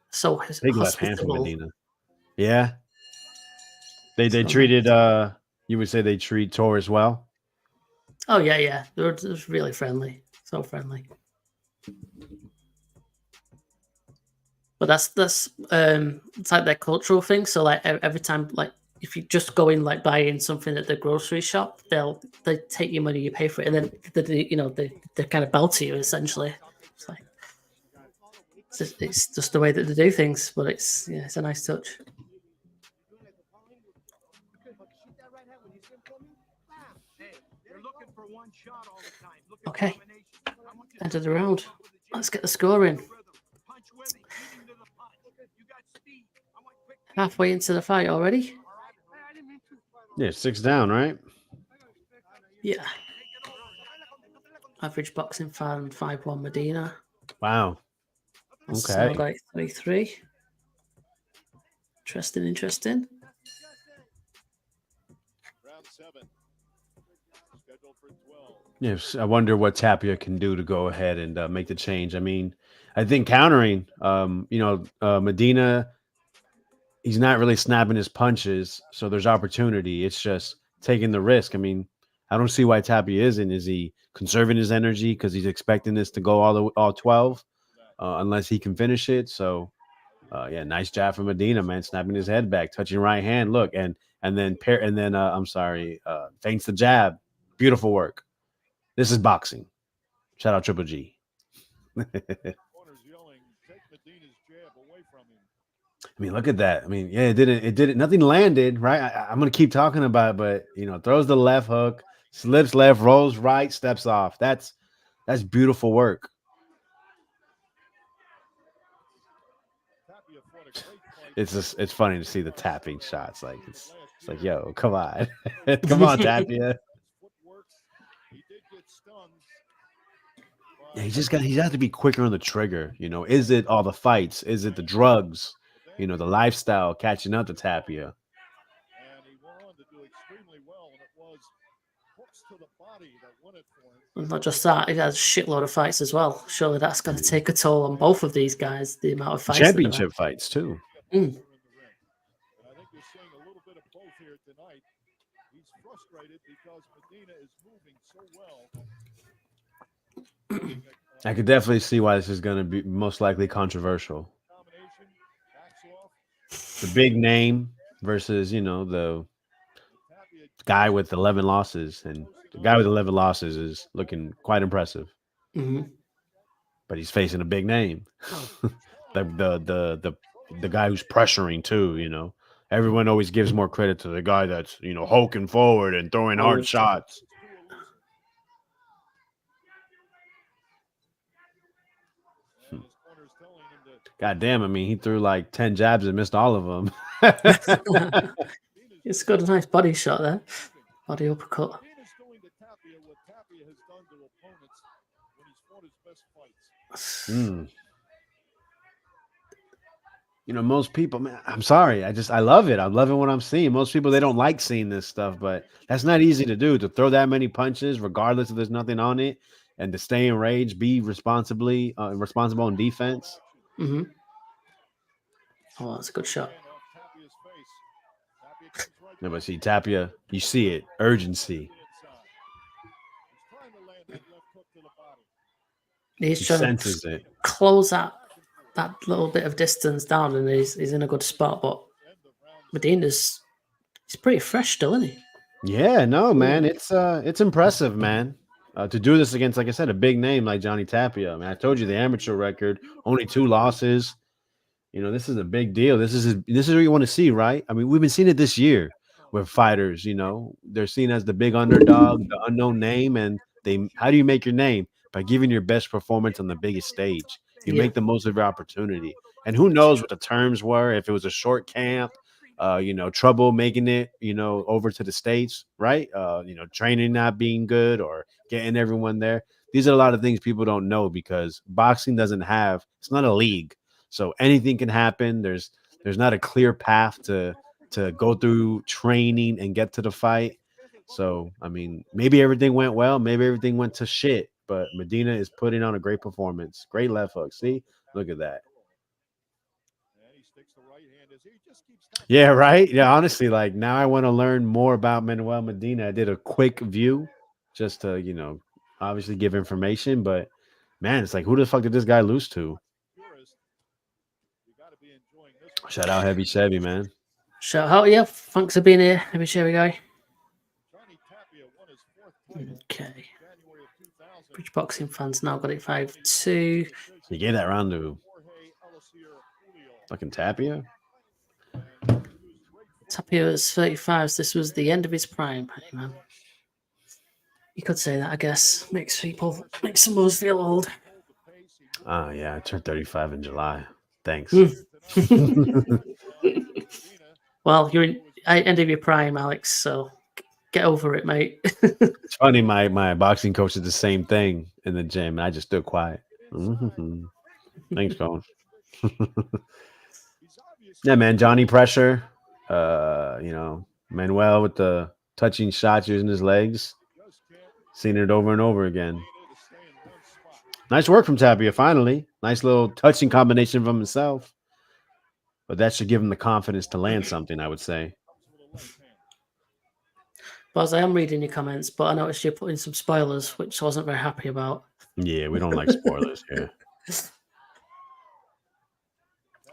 so Big left hand from hospitable. Medina. Yeah. They So treated nice. you would say they treat Torres well? Oh yeah. They're really friendly. So friendly. But that's it's like their cultural thing. So like every time, like if you just go in like buying something at the grocery shop, they take your money, you pay for it, and then they kind of bow to you essentially. It's like it's just the way that they do things, but it's a nice touch. Okay, end of the round. Let's get the score in. Halfway into the fight already. Yeah, 6 down, right? Yeah. Average boxing fan 5-1 Medina. Wow. So Okay. like 3-3. Interesting. Round 7. Scheduled for 12. Yes, I wonder what Tapia can do to go ahead and make the change. I mean, I think countering, Medina, he's not really snapping his punches, so there's opportunity. It's just taking the risk. I mean, I don't see why Tapia isn't. Is he conserving his energy because he's expecting this to go all 12, unless he can finish it? So, yeah, nice jab from Medina, man, snapping his head back, touching right hand. Look, and then feints the jab. Beautiful work. This is boxing. Shout out Triple G. Corners yelling, take Medina's jab away from him. I mean, look at that. I mean, yeah, it didn't. Nothing landed, right? I'm gonna keep talking about it, but throws the left hook, slips left, rolls right, steps off. That's beautiful work. Tapia fought a great fight. It's funny to see the tapping shots. Like it's like, yo, come on, come on, Tapia. Footwork. He did get stunned. Yeah, he has to be quicker on the trigger. Is it all the fights? Is it the drugs? The lifestyle catching up to Tapia. And he went on to do extremely well, and it was hooks to the body that won it for him. And not just that, he has a shitload of fights as well. Surely that's going to take a toll on both of these guys, the amount of fights. Championship fights, too. And I think you're seeing a little bit of both here tonight. He's frustrated because Medina is moving so well. I could definitely see why this is going to be most likely controversial. The big name versus, the guy with 11 losses. And the guy with 11 losses is looking quite impressive. Mm-hmm. But he's facing a big name. the guy who's pressuring too, Everyone always gives more credit to the guy that's, hulking forward and throwing hard shots. God damn, I mean, he threw like 10 jabs and missed all of them. It's got a nice body shot there. Body uppercut. Most people, man, I'm sorry. I love it. I'm loving what I'm seeing. Most people, they don't like seeing this stuff, but that's not easy to do, to throw that many punches, regardless if there's nothing on it, and to stay in rage, be responsible in defense. Mm-hmm. Oh, that's a good shot. No, but see, Tapia, you see it. Urgency. He's trying to close that little bit of distance down, and he's in a good spot. But Medina's he's pretty fresh still, isn't he? Yeah, no, man. It's impressive, man. To do this against, like I said, a big name like Johnny Tapia. I mean, I told you the amateur record, only 2 losses. This is a big deal. This is what you want to see, right? I mean, we've been seeing it this year with fighters. They're seen as the big underdog, the unknown name, and how do you make your name? By giving your best performance on the biggest stage. You make the most of your opportunity. And who knows what the terms were, if it was a short camp, trouble making it, over to the States, right? Training not being good or getting everyone there. These are a lot of things people don't know because boxing it's not a league. So anything can happen. There's not a clear path to go through training and get to the fight. So, I mean, maybe everything went well. Maybe everything went to shit. But Medina is putting on a great performance. Great left hook. See? Look at that. Yeah, right. Yeah, honestly, like now I want to learn more about Manuel Medina. I did a quick view just to, obviously give information, but man, it's like who the fuck did this guy lose to? Purist, you got to be enjoying this one. Shout out Heavy Chevy, man. Shout out, yeah. Thanks for being here. Maybe share we go. Johnny Tapia won his 4th title Okay. in January of 2000. British boxing fans now got it 5-2. You gave that round to Jorge Eliezer Julio. fucking Tapia? Tapia was 35, so this was the end of his prime. Hey, man. You could say that, I guess. Makes some of us feel old. Oh, yeah. I turned 35 in July. Thanks. Well, you're in end of your prime, Alex, so get over it, mate. It's funny, my boxing coach did the same thing in the gym, and I just stood quiet. Thanks, coach. Yeah, man. Johnny pressure. Manuel with the touching shots using his legs. Seen it over and over again. Nice work from Tapia, finally. Nice little touching combination from himself. But that should give him the confidence to land something, I would say. Buzz, I am reading your comments, but I noticed you're putting some spoilers, which I wasn't very happy about. Yeah, we don't like spoilers here. It's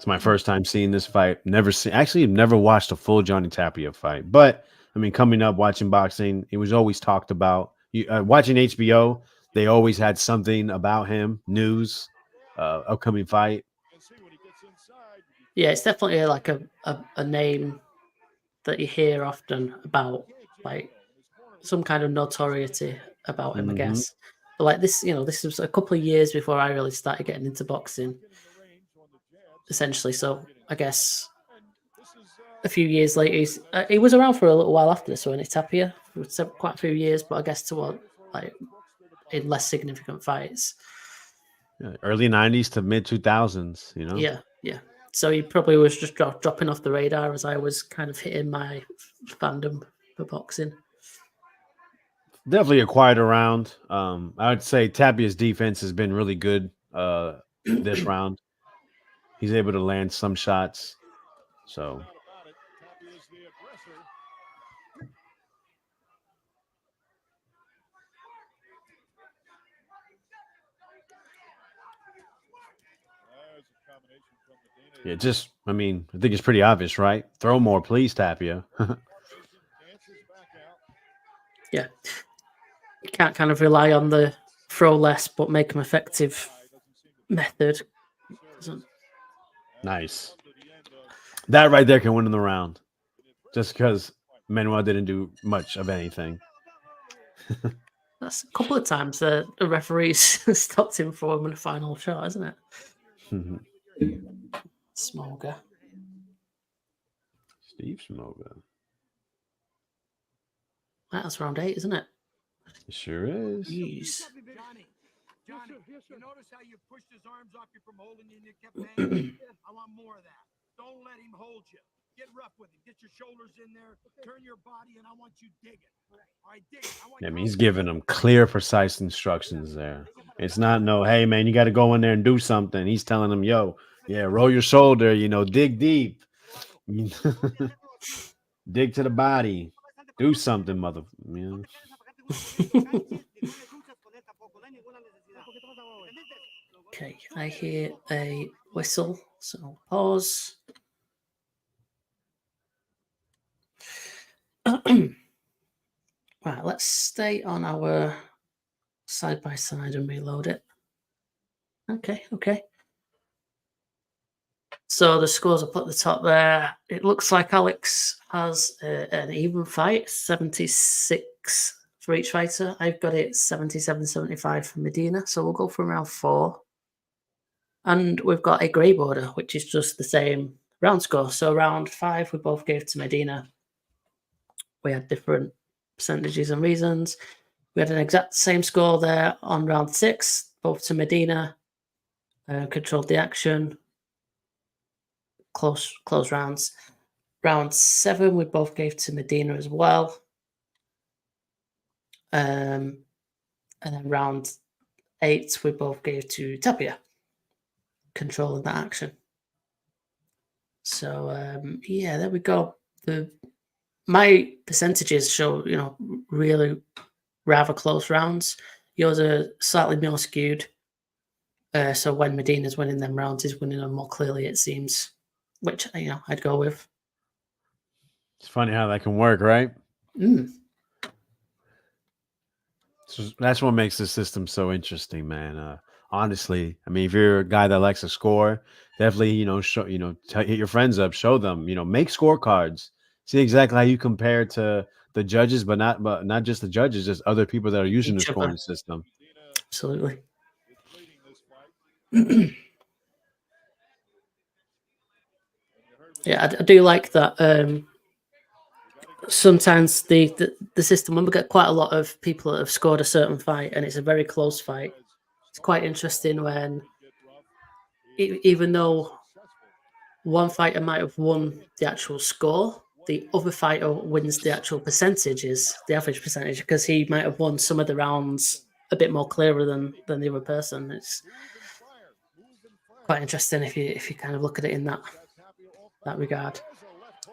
my first time seeing this fight. Never watched a full Johnny Tapia fight. But, I mean, coming up, watching boxing, it was always talked about. Watching HBO, they always had something about him, news, upcoming fight. Yeah, it's definitely like a name that you hear often about, like some kind of notoriety about him, I guess. But like this, this was a couple of years before I really started getting into boxing, essentially. So I guess a few years later, he was around for a little while after this, wasn't he, Tapia? For quite a few years, but I guess in less significant fights. Yeah, early 90s to mid 2000s, Yeah. So he probably was just dropping off the radar as I was kind of hitting my fandom for boxing. Definitely a quieter round. I would say Tapia's defense has been really good this round. He's able to land some shots. So yeah, I think it's pretty obvious, right? Throw more, please, Tapia. Yeah. You can't kind of rely on the throw less but make them effective method. Nice. That right there can win in the round. Just because Manuel didn't do much of anything. That's a couple of times the referees stopped him from the final shot, isn't it? Smoger. Steve Smoger. That's round 8, isn't it? It sure is. Jeez. Johnny, you notice how you pushed his arms off you from holding you and you kept hanging? I want more of that. Don't let him hold you. Get rough with him. Get your shoulders in there. Turn your body, and I want you digging. All right, dig. He's giving him clear, precise instructions there. It's not hey, man, you got to go in there and do something. He's telling him, yo, yeah, roll your shoulder, dig deep. Dig to the body. Do something, mother. Okay, I hear a whistle, so pause. Right, let's stay on our side by side and reload it. Okay. So the scores up at the top there. It looks like Alex has an even fight, 76 for each fighter. I've got it 77-75 for Medina. So we'll go from round 4. And we've got a grey border, which is just the same round score. So round 5, we both gave to Medina. We had different percentages and reasons. We had an exact same score there on round 6, both to Medina. Controlled the action. Close rounds. Round 7, we both gave to Medina as well. And then round 8, we both gave to Tapia, controlling that action. So yeah, there we go. My percentages show, really rather close rounds. Yours are slightly more skewed. So when Medina's winning them rounds, he's winning them more clearly, it seems. Which I'd go with. It's funny how that can work, right? So that's what makes the system so interesting, man. Honestly, I mean, if you're a guy that likes to score, definitely, show, hit your friends up, show them, make scorecards, see exactly how you compare to the judges, but not just the judges, just other people that are using the Each scoring other. system. Absolutely. is leading this fight. Yeah, I do like that. Sometimes the system, when we get quite a lot of people that have scored a certain fight and it's a very close fight, it's quite interesting when, even though one fighter might have won the actual score, the other fighter wins the actual percentages, the average percentage, because he might have won some of the rounds a bit more clearer than the other person. It's quite interesting if you kind of look at it in that regard.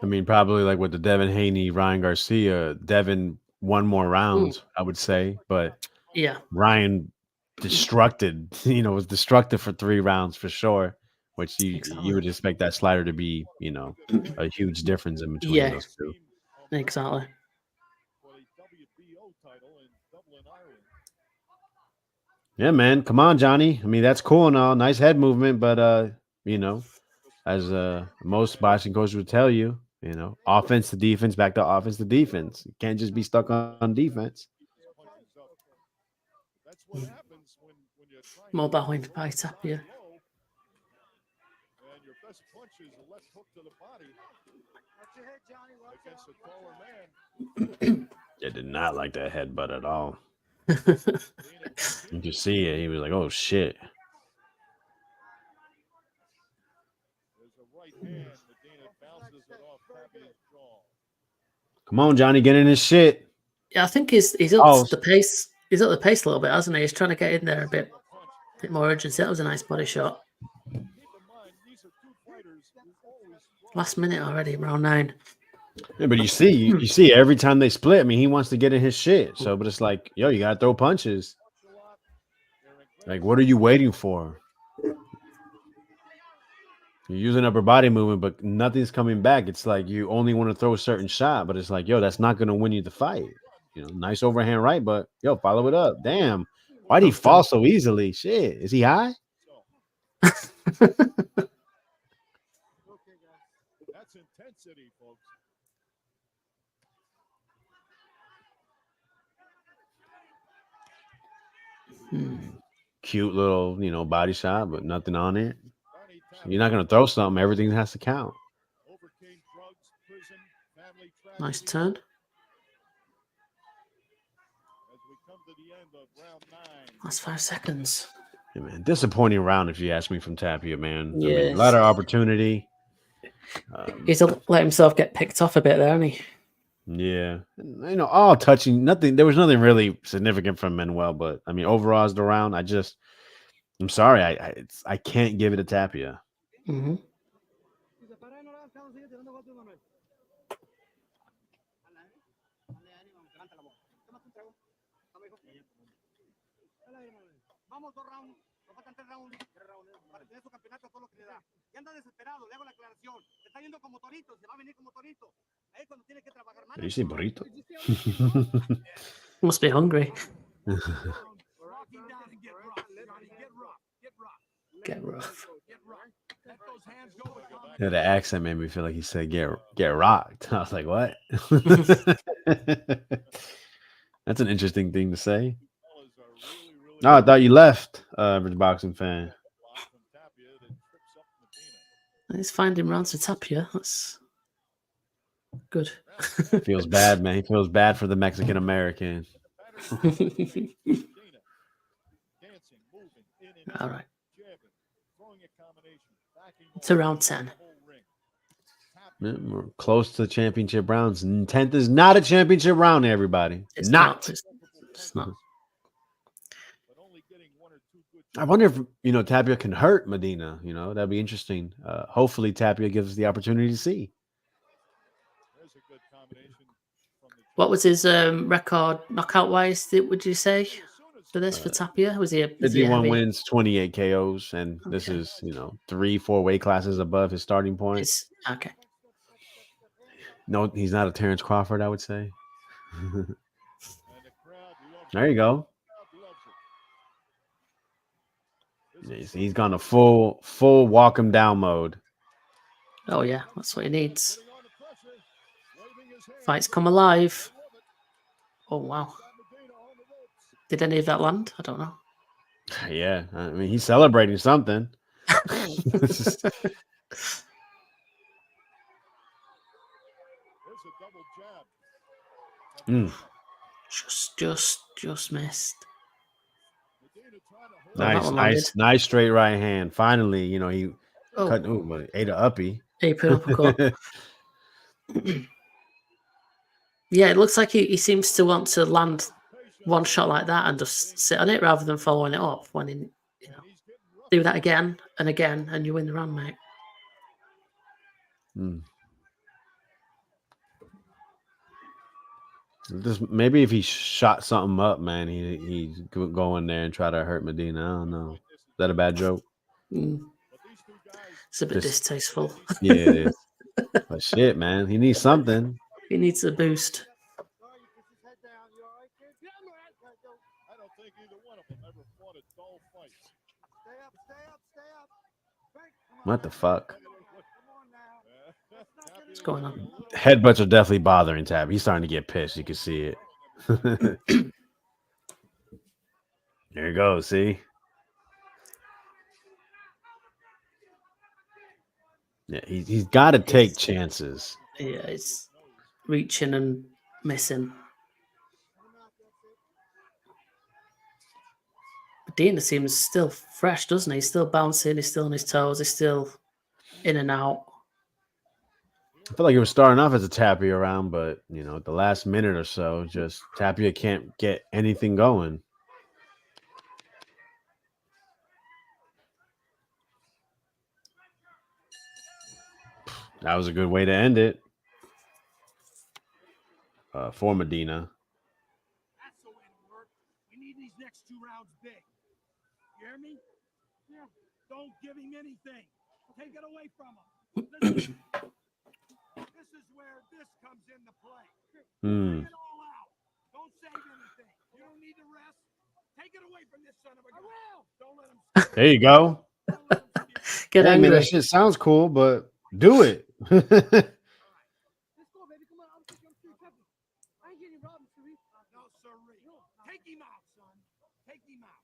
I mean, probably like with the Devin Haney, Ryan Garcia, Devin won more rounds, I would say, but Yeah, Ryan was destructive for 3 rounds for sure, which you would expect that slider to be, a huge difference in between those two. Exactly. For the WBO title in Dublin, Ireland. Yeah, man. Come on, Johnny. I mean, that's cool and all. Nice head movement, but as most boxing coaches would tell you, offense to defense, back to offense to defense. You can't just be stuck on defense. That's what happens when you're trying More to behind by Tapia. and your best punch is a left hook to the body against a taller man. I did not like that headbutt at all. You can see it. He was like, "Oh shit." There's a right hand. Medina bounces it off Tapia's jaw. Come on, Johnny, get in his shit. Yeah, I think he's up the pace. He's up the pace a little bit, hasn't he? He's trying to get in there a bit more urgency. That was a nice body shot. Keep in mind, these are two fighters who always Last minute already, round 9. Yeah, but you see every time they split, I mean, he wants to get in his shit. So, but it's like, yo, you gotta throw punches. Like, what are you waiting for? You're using upper body movement, but nothing's coming back. It's like you only want to throw a certain shot, but it's like, yo, that's not gonna win you the fight. Nice overhand right, but yo, follow it up. Damn, why'd he fall so easily? Shit, is he high? That's intensity, folks. Cute little, body shot, but nothing on it. So you're not gonna throw something. Everything has to count. Overcame drugs, prison, family Nice tragedy. turn. As we come to the end of round 9. Last 5 seconds. Yeah, man, disappointing round if you ask me from Tapia, man. I mean, Yes. a lot of opportunity. He's let himself get picked off a bit there, hasn't he? Yeah, all touching. Nothing. There was nothing really significant from Manuel, but I mean, overall as the round, I'm sorry, I can't give it a Tapia. Mm-hmm. Vamos 2 rounds, nos faltan 3 rounds para tener su campeonato todo lo que le da. Y anda desesperado, le hago la aclaración. Se está yendo como torito, se va a venir como torito. Ahí cuando tiene que trabajar más. Did you say burrito? Must be hungry. Get rough. Yeah, the accent made me feel like he said get rocked. I was like, what? That's an interesting thing to say. No, I thought you left, average boxing fan. He's finding rounds to Tapia. That's good. Feels bad, man. He feels bad for the Mexican American. All right. To round 10. Yeah, we're close to the championship rounds. 10th is not a championship round, everybody. It's not. It's not. I wonder if Tapia can hurt Medina. That'd be interesting. Hopefully, Tapia gives us the opportunity to see. There's a good combination from the What was his record knockout wise? Would you say for this for Tapia? Was he a 51 heavy? wins, 28 KOs, and this Okay. is 3-4 weight classes above his starting point. It's okay. No, he's not a Terrence Crawford, I would say. And the crowd loves There you go. it. Loves it. He's gone a full walk him down mode. Oh yeah, that's what he needs. Putting on the pressure, waving his hand. Fights come alive. Love it. Oh wow. Got Medina on the ropes. Did any of that land? I don't know. Yeah, I mean he's celebrating something. There's a double jab. Just missed. Medina trying to hold Nice straight right hand. Finally, he Oh, cut. Ate a uppie. April uppercut. Yeah, it looks like he seems to want to land one shot like that and just sit on it rather than following it up. When he, do that again and again, and you win the round, mate. Maybe if he shot something up, man, he could go in there and try to hurt Medina. I don't know. Is that a bad joke? It's a bit distasteful. Yeah, it is. But shit, man, he needs something. He needs a boost. I don't think either one of them ever fought a dull fight. Stay up. What the fuck? What's going on? Headbutts are definitely bothering Tab. He's starting to get pissed. You can see it. There you go. See? Yeah, he's got to take chances. Yeah, it's reaching and missing. Medina seems still fresh, doesn't he? He's still bouncing. He's still on his toes. He's still in and out. I feel like he was starting off as a Tapia round, but the last minute or so, just Tapia can't get anything going. That was a good way to end it for Medina. That's the way to work. We need these next 2 rounds big. You hear me? Yeah. Don't give him anything. Take it away from him. Listen. This is where this comes into play. Bring it all out. Don't save anything. You don't need to rest. Take it away from this son of a gun. I will. Don't let him. There you go. Get I mean, angry. that shit sounds cool, but do it. Let's go, baby. Come on. I'm too tough. I ain't getting robbed, sirree. No, sirree. Take him out, son. Take him out.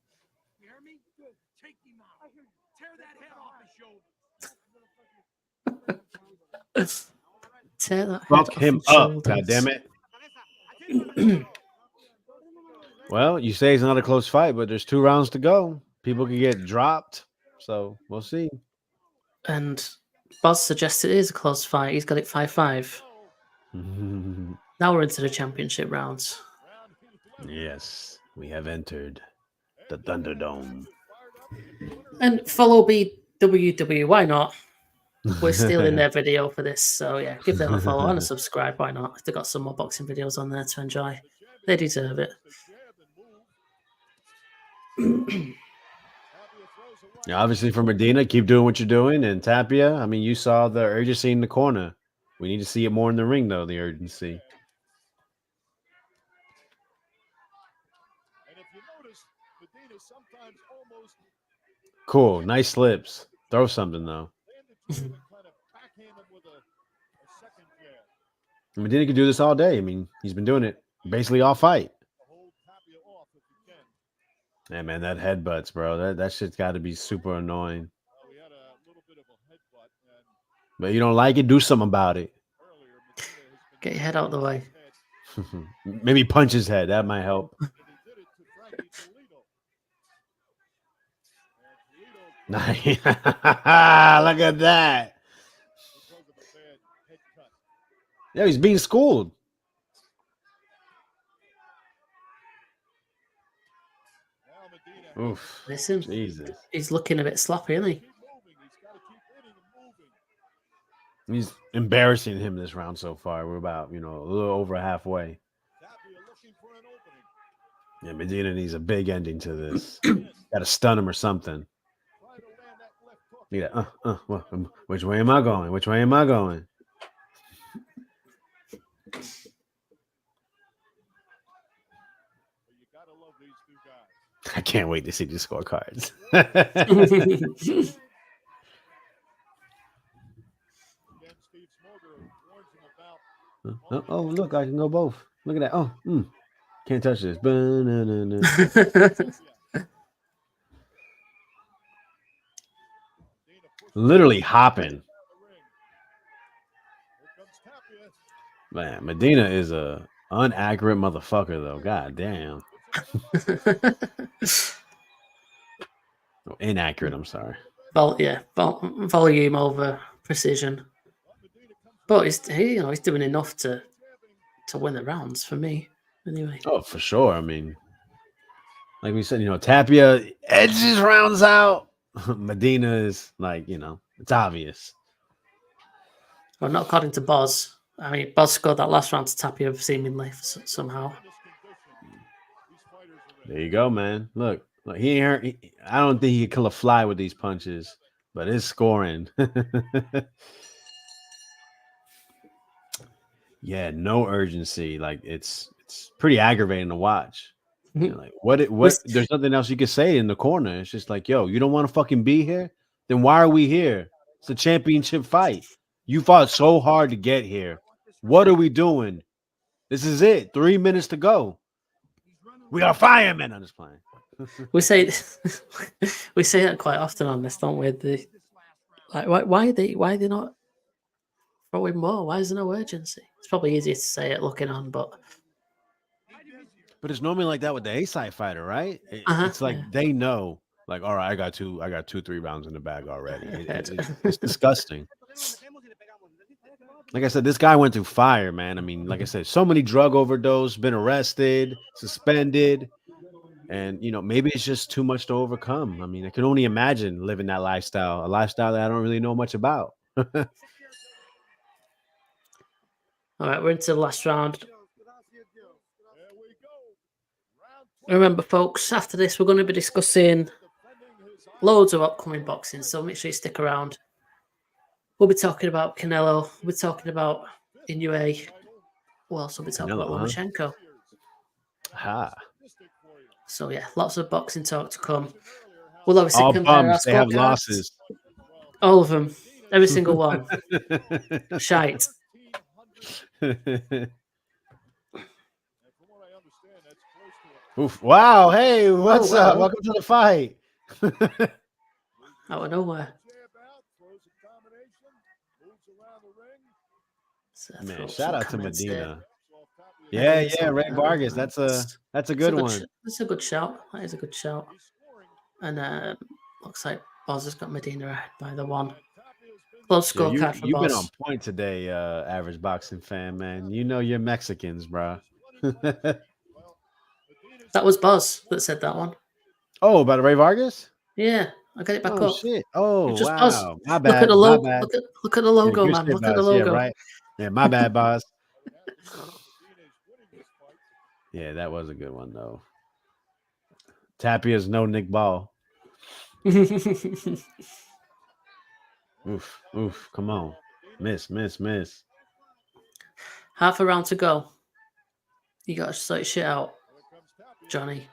You hear me? Good. Take him out. Tear that head off his shoulders. Tear that Fuck head him off up, his goddammit. Cabeza. Well, you say it's not a close fight, but there's 2 rounds to go. People can get dropped, so we'll see. And Boz suggests it is a close fight. He's got it 5-5. Now we're into the championship rounds. Yes, we have entered the Thunderdome. And follow BWW. Why not? We're stealing their video for this. So yeah, give them a follow and a subscribe. Why not? They've got some more boxing videos on there to enjoy. They deserve it. Yeah, obviously for Medina, keep doing what you're doing. And Tapia, I mean, you saw the urgency in the corner. We need to see it more in the ring, though, the urgency. And if you notice, Medina sometimes almost Cool. Nice slips. Throw something, though. kind of backhand him with a second jab. Medina could do this all day. I mean, he's been doing it basically all fight. Hold Tapia off if you can. Yeah, man, that headbutts, bro. That shit's got to be super annoying. We had a little bit of a headbutt, and But you don't like it, do something about it. earlier Medina has been Get your head out of the way. head, Maybe punch his head. That might help. and he did it to Frankie Toledo. And Look at that. because of a bad head cut. Yeah, he's being schooled. Now Oof. Listen, Jesus. he's looking a bit sloppy, isn't he? Keep moving. He's got to keep hitting and moving. He's embarrassing him this round so far. We're about, a little over halfway. Tapia looking for an opening. Yeah, Medina needs a big ending to this. Got to stun him or something. Trying to land that left hook. Look at that. Which way am I going? Which way am I going? But you got to love these two guys. I can't wait to see the scorecards. Again, Steve Smoger warns him about. Oh, look, I can go both. Look at that. Oh, can't touch this. Ba-na-na-na. Literally hopping. Here comes Tapia. Man, Medina is a unaccurate motherfucker, though. God damn. Oh, inaccurate, I'm sorry. Volume over precision. But he's doing enough to win the rounds for me. Anyway. Oh, for sure. I mean, like we said, Tapia edges rounds out. Medina is like, it's obvious. Well, not according to Boz. I mean, Boz scored that last round to Tapia seemingly somehow. There you go, man. Look, he ain't hurt. I don't think he can kill a fly with these punches, but it's scoring. Yeah, no urgency. Like it's pretty aggravating to watch. Like what? There's nothing else you can say in the corner. It's just like, yo, you don't want to fucking be here? Then why are we here? It's a championship fight. You fought so hard to get here. What are we doing? This is it. 3 minutes to go. We are firemen on this plane. we say that quite often on this, don't we? Why are they not throwing more? Why is there no urgency? It's probably easier to say it looking on, but it's normally like that with the A-side fighter, right? It's like they know, like, all right, I got 2-3 rounds in the bag already. It's disgusting. Like I said, this guy went through fire, man. I mean, like I said, so many drug overdose, been arrested, suspended, and maybe it's just too much to overcome. I mean, I can only imagine living that lifestyle, a lifestyle that I don't really know much about. All right, we're into the last round. Remember, folks, after this, we're going to be discussing loads of upcoming boxing, so make sure you stick around. We'll be talking about Canelo. We'll be talking about Inoue. We'll also be talking about Lomachenko. So, yeah, lots of boxing talk to come. We'll obviously compare our they have scorecards. losses. All of them. Every single one. Shite. Oof. Wow. Hey, what's up? Welcome to the fight. Out of nowhere. Man, shout out to Medina. Yeah, Ray Vargas. That's a good one. That's a good shout. That is a good shout. And looks like Boz has got Medina ahead by the one. Close scorecard for Boz. You've been on point today, average boxing fan, man. You know you're Mexicans, bro. That was Boz that said that one. Oh, about Ray Vargas? Yeah, I got it back up. Shit. Oh, just wow. Boz. My bad. Look at the logo. My bad. Look at the logo, man. Look at the logo. Yeah, right. Yeah, my bad, boss. Yeah, that was a good one, though. Tapia's no Nick Ball. Oof. Come on. Miss. Half a round to go. You got to sort shit out, Johnny.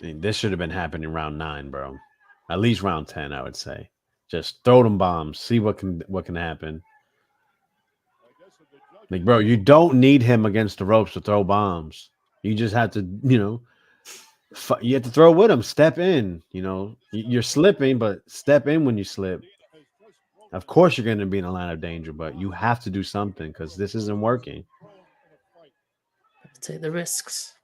I mean, this should have been happening round 9, bro. At least round 10, I would say. Just throw them bombs. See what can happen. Like, bro, you don't need him against the ropes to throw bombs. You just have to, you have to throw with him. Step in. You're slipping, but step in when you slip. Of course, you're going to be in a line of danger, but you have to do something because this isn't working. Take the risks.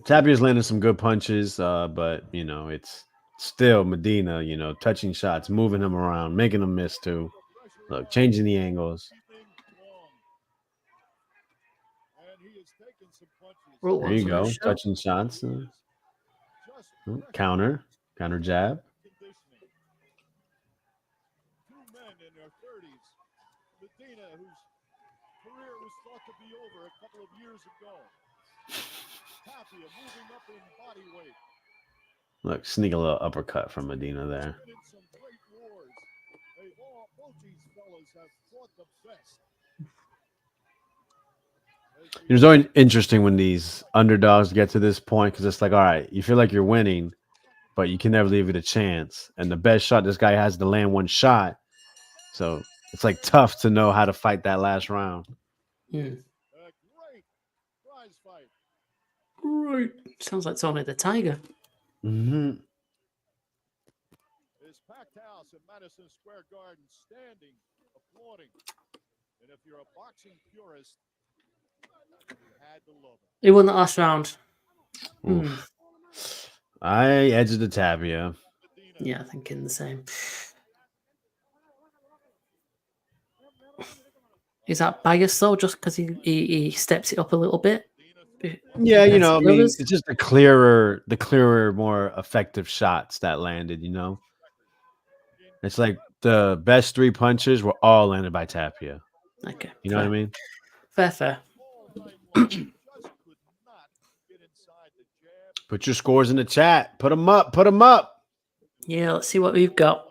Tapia's landing some good punches, but it's still Medina. Touching shots, moving him around, making him miss too. Look, changing the angles. he has taken some punches. Oh, There you wasn't a go. shot. Touching shots. Just Counter jab. conditioning. Two men in their 30s. Medina, whose career was thought to be over a couple of years ago. Tapia moving up in body weight. Look, sneak a little uppercut from Medina there. Been in some great wars. Both these fellas have fought the best. It's always interesting when these underdogs get to this point because it's like, all right, you feel like you're winning, but you can never leave it a chance. And the best shot this guy has to land one shot. So it's like tough to know how to fight that last round. Hmm. A great prize fight. Right. Sounds like Tony the Tiger. Mm-hmm. This packed house at Madison Square Garden standing, applauding. And if you're a boxing purist, you had to love it. Who won that last round? Hmm. I edged the Tapia. Yeah, thinking the same. Is that biased though, just because he steps it up a little bit? Yeah, you compared know, to I the mean, others? it's just the clearer, more effective shots that landed, you know? It's like the best three punches were all landed by Tapia. Okay, You know what I mean? Fair. All night long, just could not get inside the jab. Put your scores in the chat. Put them up. Put them up. Yeah, let's see what we've got.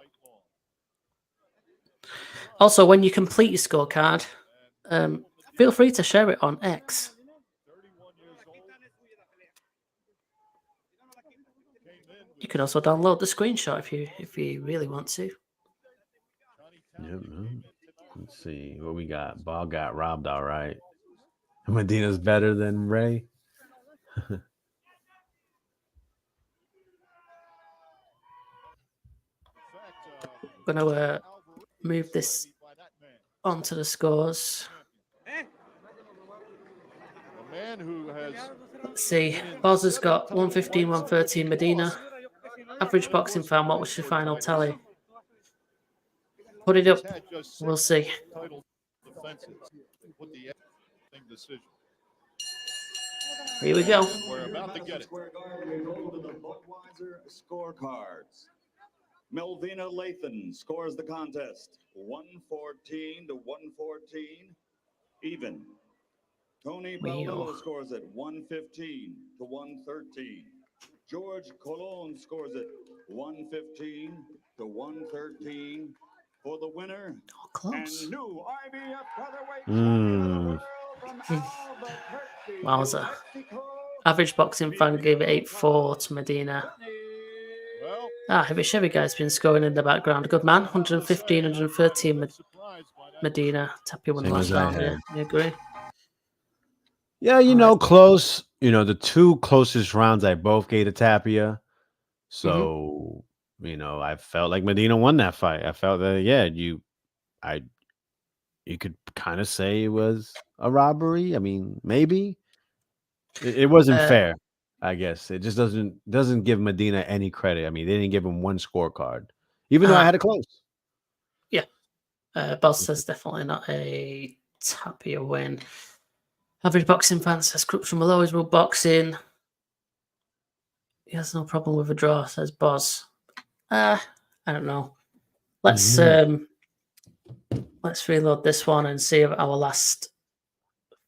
Also, when you complete your scorecard, feel free to share it on X. 31 years old. You can also download the screenshot if you really want to. Yep. Let's see what we got. Ball got robbed. All right. Medina's better than Ray. Gonna move this onto the scores. A man who has Let's see. Boz has got 115, 113 Medina. Average boxing fan, what was your final tally? Put it up. We'll see. title defenses with the decision. Here we go. We're about to get it. We go to the Budweiser scorecards. Melvina Lathan scores the contest 114 to 114, even. Tony Paolo scores it 115 to 113. George Colon scores it 115 to 113 for the winner. Oh, close. And new IBF featherweight champion of the world from Albuquerque, Wowza. New Mexico. Average boxing fan gave it 8-4 to Medina. Well, Chevy guy's been scoring in the background. Good man. 115, 113 Medina. Tapia won the Same last as I round. Yeah, had. you agree? Yeah, you All know, right. close. You know, the two closest rounds I both gave to Tapia. So, you know, I felt like Medina won that fight. I felt that, yeah, you could kind of say it was a robbery. I mean, maybe. It wasn't fair, I guess. It just doesn't give Medina any credit. I mean, they didn't give him one scorecard, even though I had it close. Boz says definitely not a Tapia win. Average boxing fan says Crooks from Malloy's World Boxing. He has no problem with a draw, says Boz. I don't know. Let's reload this one and see if our last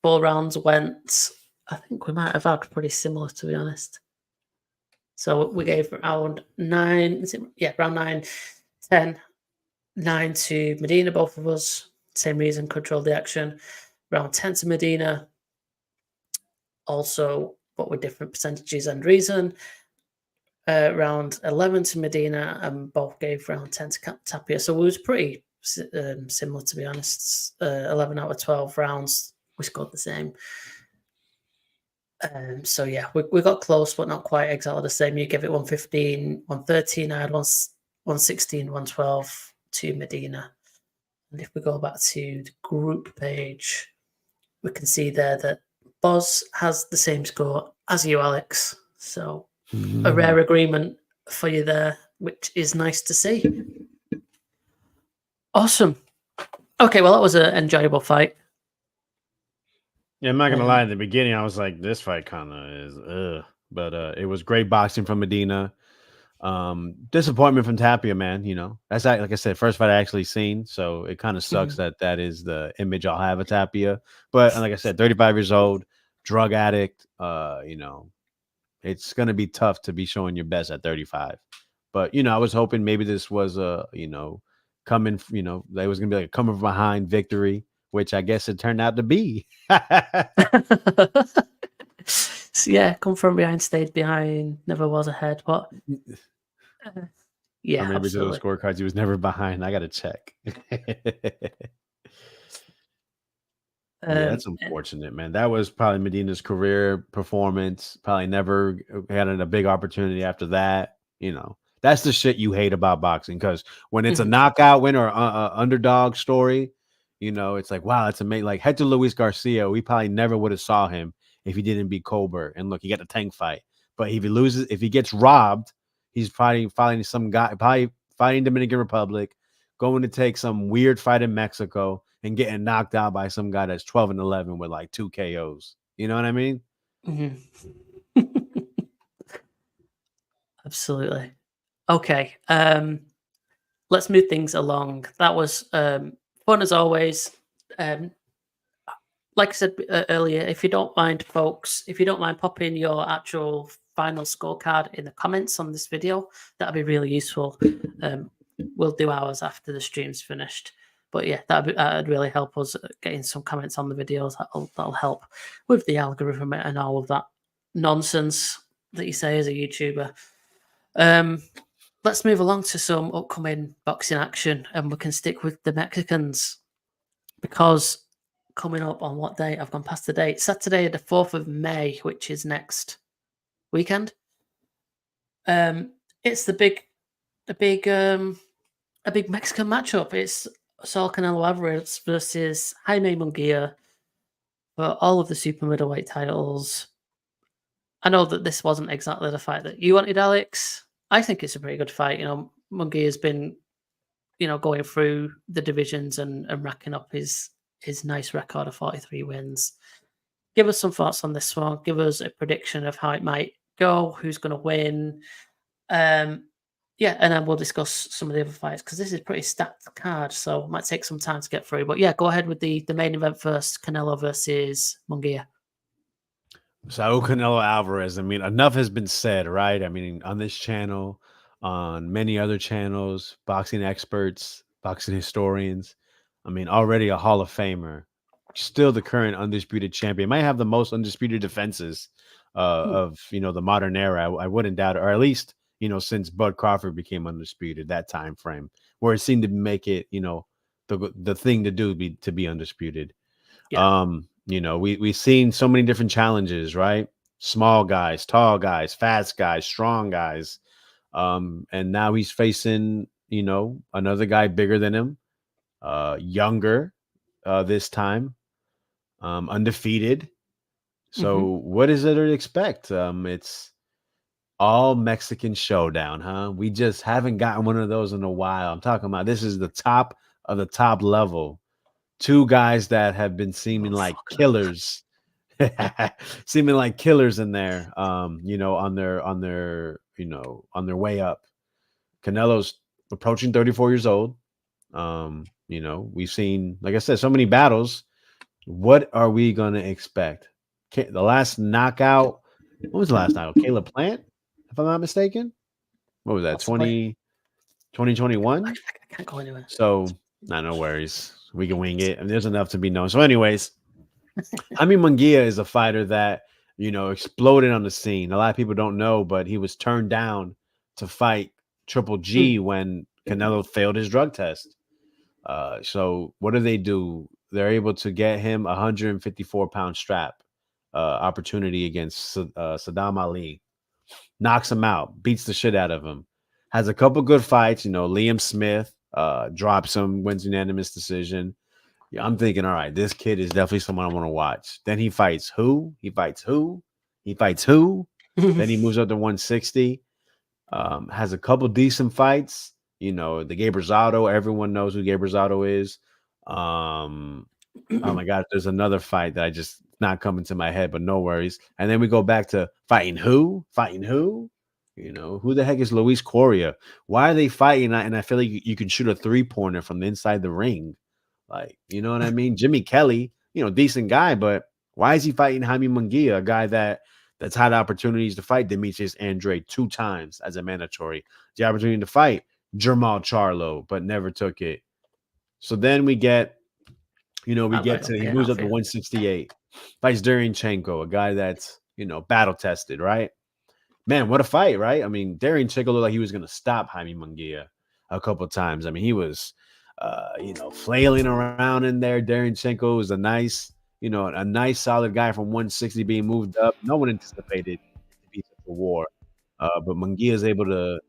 4 rounds went. I think we might have had pretty similar, to be honest. So we gave round 9, round 9, 10, 9 to Medina, both of us. Same reason, controlled the action. Round 10 to Medina, also, but with different percentages and reason. Round 11 to Medina, and both gave round 10 to Tapia. So it was pretty similar, to be honest. 11 out of 12 rounds, we scored the same. So yeah, we got close, but not quite exactly the same. You gave it 115, 113. I had 116, 112 to Medina. And if we go back to the group page, we can see there that Boz has the same score as you, Alex. So a rare agreement for you there, which is nice to see. Awesome. Okay, well, that was an enjoyable fight. Yeah, I'm not gonna lie. In the beginning, I was like, "This fight kind of is," but it was great boxing from Medina. Disappointment from Tapia, man. You know, that's like I said, first fight I actually seen, so it kind of sucks that is the image I'll have of Tapia. But like I said, 35 years old, drug addict. You know, it's gonna be tough to be showing your best at 35. But you know, I was hoping maybe this was a coming. You know, they was gonna be like a coming from behind victory, which I guess it turned out to be. So, yeah, come from behind, stayed behind, never was ahead. But yeah, Or maybe to those absolutely. scorecards, he was never behind. I got to check. Yeah, that's unfortunate, man. That was probably Medina's career performance. Probably never had a big opportunity after that. You know, that's the shit you hate about boxing because when it's a knockout win or underdog story, you know, it's like, wow, it's amazing. Like Hector Luis Garcia, we probably never would have saw him if he didn't beat Colbert. And look, he got the tank fight. But if he loses, if he gets robbed, he's probably fighting some guy, probably fighting Dominican Republic, going to take some weird fight in Mexico and getting knocked out by some guy that's 12-11 with like 2 KOs. You know what I mean? Absolutely. Okay. Let's move things along. That was fun as always. Like I said earlier, if you don't mind, folks, if you don't mind popping your actual final scorecard in the comments on this video, that'd be really useful. We'll do ours after the stream's finished. But yeah, that'd really help us getting some comments on the videos. That'll help with the algorithm and all of that nonsense that you say as a YouTuber. Let's move along to some upcoming boxing action, and we can stick with the Mexicans because coming up on what day? I've gone past the date. Saturday, the 4th of May, which is next weekend. It's a big Mexican matchup. It's Saul Canelo Alvarez versus Jaime Munguia for all of the super middleweight titles. I know that this wasn't exactly the fight that you wanted, Alex. I think it's a pretty good fight. You know, Munguia's been, going through the divisions and racking up his nice record of 43 wins. Give us some thoughts on this one. Give us a prediction of how it might go, who's going to win. Yeah, and then we'll discuss some of the other fights because this is a pretty stacked card, so it might take some time to get through. But yeah, go ahead with the main event first, Canelo versus Munguia. Saul Canelo Alvarez. I mean, enough has been said, right? I mean, on this channel, on many other channels, boxing experts, boxing historians. I mean, already a Hall of Famer, still the current undisputed champion. Might have the most undisputed defenses of the modern era. I wouldn't doubt it, or at least since Bud Crawford became undisputed. That time frame where it seemed to make it the thing to do to be undisputed. Yeah. We've seen so many different challenges, right? Small guys, tall guys, fast guys, strong guys. And now he's facing, another guy bigger than him, younger, this time, undefeated. So what is it to expect? It's all Mexican showdown, huh? We just haven't gotten one of those in a while. I'm talking about this is the top of the top level. Two guys that have been seeming like killers, seeming like killers in there, on their way up. Canelo's approaching 34 years old. We've seen, like I said, so many battles. What are we going to expect? The last knockout, what was the last knockout? Caleb Plant, if I'm not mistaken. What was that? 2021? I can't go anywhere. So, no worries. We can wing it. And there's enough to be known. So, anyways, Jaime Munguia is a fighter that, exploded on the scene. A lot of people don't know, but he was turned down to fight Triple G when Canelo failed his drug test. So what do? They're able to get him a 154-pound strap opportunity against Saddam Ali. Knocks him out, beats the shit out of him. Has a couple good fights. Liam Smith drops him, wins unanimous decision. Yeah, I'm thinking, all right, this kid is definitely someone I want to watch. Then he fights who? He fights who? Then he moves up to 160. Has a couple decent fights. The Gabe Rosado. Everyone knows who Gabe Rosado is. Oh my God, there's another fight that I just not coming to my head, but no worries. And then we go back to fighting who? Fighting who? You know, who the heck is Luis Correa? Why are they fighting? And I feel like you can shoot a 3-pointer from the inside the ring. Like, you know what I mean? Jimmy Kelly, you know, decent guy, but why is he fighting Jaime Munguia, a guy that's had opportunities to fight Demetrius Andrade 2 times as a mandatory? The opportunity to fight Jermall Charlo, but never took it. So then we get, he moves up to 168, fights Dariunchenko, a guy that's, battle tested, right? Man, what a fight, right? I mean, Dariunchenko looked like he was going to stop Jaime Munguia a couple of times. I mean, he was, flailing around in there. Dariunchenko was a nice solid guy from 160 being moved up. No one anticipated it to be such a war. But Munguia is able to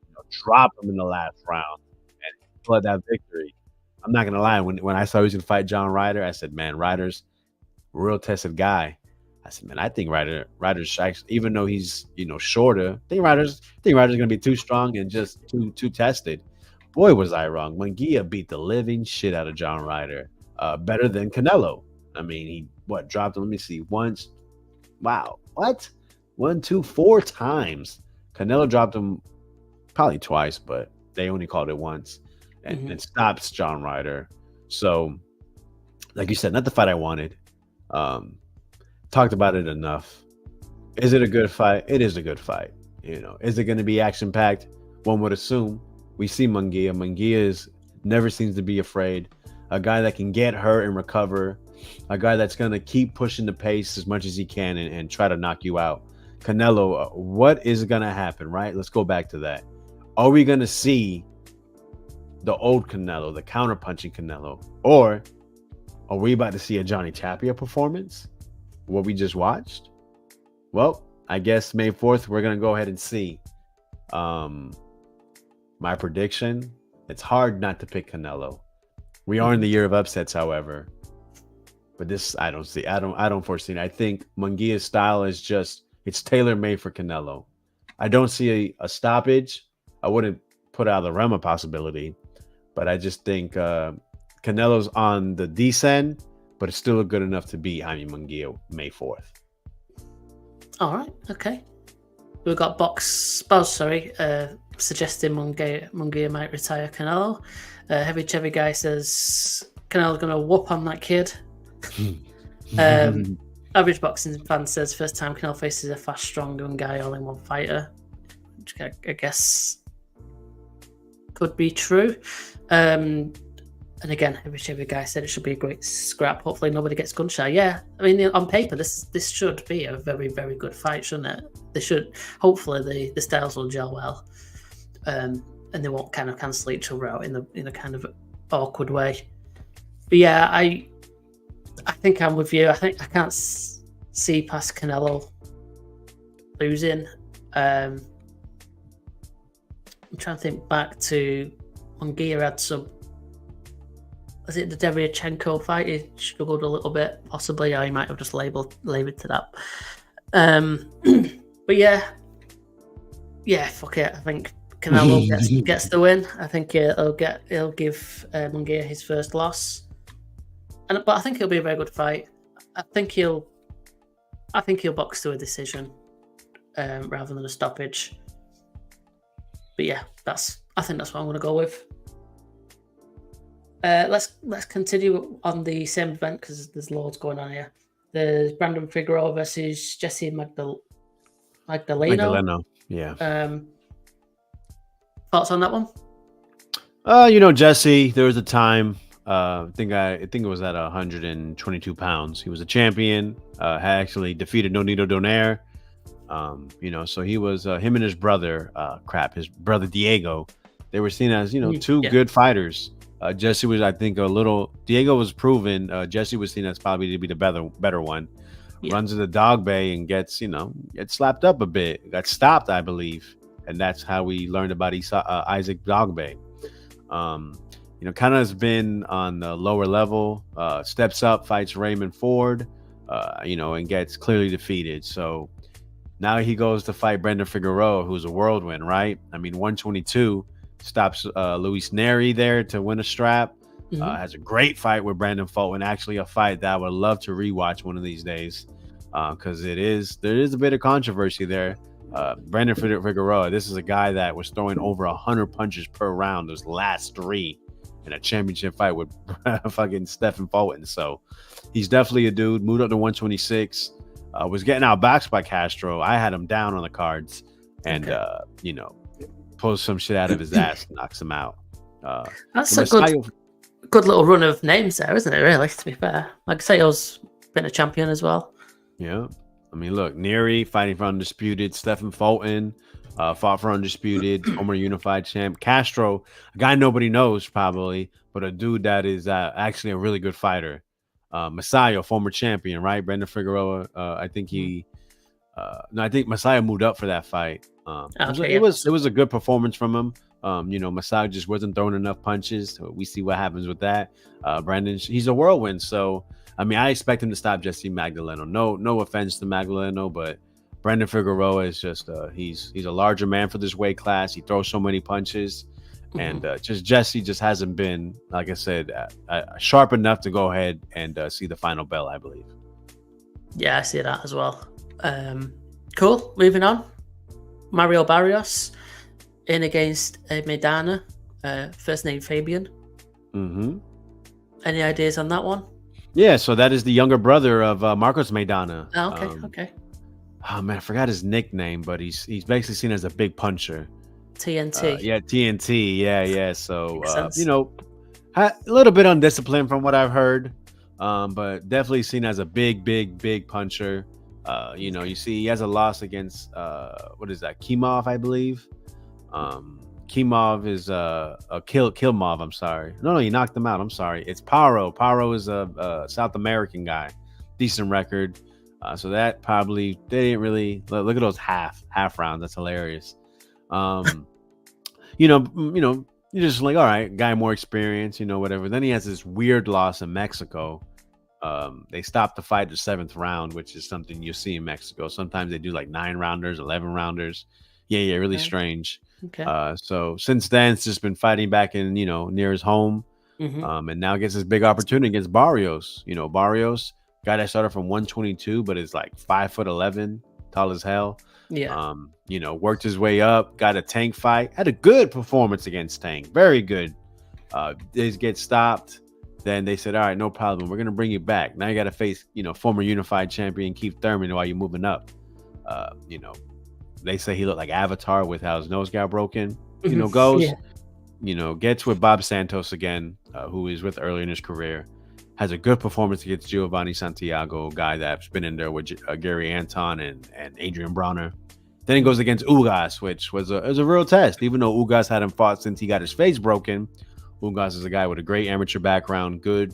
drop him in the last round and flood that victory. I'm not going to lie. When I saw he was going to fight John Ryder, I said, man, Ryder's a real tested guy. I said, man, I think Ryder's actually, even though he's shorter, I think Ryder's going to be too strong and just too tested. Boy, was I wrong. Munguia beat the living shit out of John Ryder, better than Canelo. I mean, he dropped him? Let me see, once. Wow, what? 1, 2, 4 times. Canelo dropped him probably twice, but they only called it once, and it stops John Ryder. So, like you said, not the fight I wanted. Talked about it enough. Is it a good fight? It is a good fight. Is it going to be action packed? One would assume. We see Munguia. Munguia never seems to be afraid. A guy that can get hurt and recover. A guy that's going to keep pushing the pace as much as he can and try to knock you out. Canelo, what is going to happen, right? Let's go back to that. Are we going to see the old Canelo, the counter-punching Canelo? Or are we about to see a Johnny Tapia performance? What we just watched? Well, I guess May 4th, we're going to go ahead and see. My prediction, it's hard not to pick Canelo. We are in the year of upsets, however. But this, I don't foresee it. I think Munguia's style is it's tailor-made for Canelo. I don't see a stoppage. I wouldn't put out of the realm of possibility. But I just think Canelo's on the descent, but it's still good enough to beat Jaime Munguia May 4th. All right, okay. We've got suggesting Munguia might retire Canelo. Heavy Chevy Guy says Canelo's going to whoop on that kid. Average Boxing Fan says first time Canelo faces a fast, strong young guy all in one fighter, which I guess could be true. And again, every Chevy Guy said it should be a great scrap. Hopefully nobody gets gunshot. Yeah, I mean, on paper, this should be a very, very good fight, shouldn't it? They should. Hopefully the styles will gel well, and they won't kind of cancel each other out in a kind of awkward way. But yeah, I think I'm with you. I think I can't see past Canelo losing. I'm trying to think back to Munguia had some. Was it the Deriachenko fight? He struggled a little bit, possibly. Or he might have just labelled to that. But yeah, fuck it. I think Canelo gets the win. I think he'll give Munguia his first loss, but I think it'll be a very good fight. I think he'll box to a decision rather than a stoppage. But yeah, I think that's what I'm going to go with. Let's continue on the same event because there's loads going on here. There's Brandon Figueroa versus Jesse Magdaleno. Yeah. Thoughts on that one? Jesse. There was a time. I think it was at 122 pounds. He was a champion. Had actually defeated Nonito Donaire. So he was him and his brother. His brother Diego. They were seen as two good fighters. Jesse was, I think, Diego was proven. Jesse was seen as probably to be the better one. Yeah. Runs to the dog bay and gets slapped up a bit. Got stopped, I believe, and that's how we learned about Isaac Dogbe. Kind of has been on the lower level. Steps up, fights Raymond Ford, and gets clearly defeated. So now he goes to fight Brandon Figueroa, who's a whirlwind, right? I mean, 122. Stops Luis Neri there to win a strap. Has a great fight with Brandon Fulton. Actually, a fight that I would love to rewatch one of these days. because there is a bit of controversy there. Brandon Figueroa, this is a guy that was throwing over 100 punches per round those last 3 in a championship fight with fucking Stephen Fulton. So he's definitely a dude. Moved up to 126. Was getting outboxed by Castro. I had him down on the cards, and pulls some shit out of his ass, knocks him out. That's a good little run of names there, isn't it? Really, to be fair, like Sayo's been a champion as well. Yeah, I mean, look, Neri fighting for undisputed. Stephen Fulton fought for undisputed, former unified champ. Castro, a guy nobody knows probably, but a dude that is actually a really good fighter. Masayo, former champion, right? Brandon Figueroa. I think I think Masayo moved up for that fight. It was a good performance from him. Masayo just wasn't throwing enough punches. So we see what happens with that. Brandon, he's a whirlwind. So I mean, I expect him to stop Jesse Magdaleno. No offense to Magdaleno, but Brandon Figueroa is just he's a larger man for this weight class. He throws so many punches. And just Jesse just hasn't been, like I said, sharp enough to go ahead and see the final bell, I believe. Yeah, I see that as well. Cool. Moving on. Mario Barrios in against Medina. First name Fabian. Any ideas on that one? Yeah, so that is the younger brother of Marcos Medina. Oh, okay. Oh man, I forgot his nickname, but he's basically seen as a big puncher. TNT. TNT. Yeah. So, a little bit undisciplined from what I've heard, but definitely seen as a big puncher. You see he has a loss against, what is that? Kimov, I believe. Kimov is Kilmov. I'm sorry. No, he knocked him out. I'm sorry. It's Paro. Paro is a South American guy. Decent record. So that probably, they didn't really, look at those half rounds. That's hilarious. You're just like, all right, guy more experience, whatever. Then he has this weird loss in Mexico. They stopped the fight the 7th round, which is something you see in Mexico. Sometimes they do like 9 rounders, 11 rounders. Yeah, really strange. Okay. So since then, it's just been fighting back in, near his home. And now gets this big opportunity against Barrios. Barrios, guy that started from 122, but is like 5'11", tall as hell. Yeah. Worked his way up, got a Tank fight, had a good performance against Tank, very good. They get stopped. Then they said, all right, no problem. We're going to bring you back. Now you got to face, former unified champion Keith Thurman while you're moving up. They say he looked like Avatar with how his nose got broken, goes, gets with Bob Santos again, who he's with early in his career. Has a good performance against Giovanni Santiago, a guy that's been in there with Gary Anton and Adrian Bronner. Then he goes against Ugas, which was a real test. Even though Ugas hadn't fought since he got his face broken, Ugas is a guy with a great amateur background, good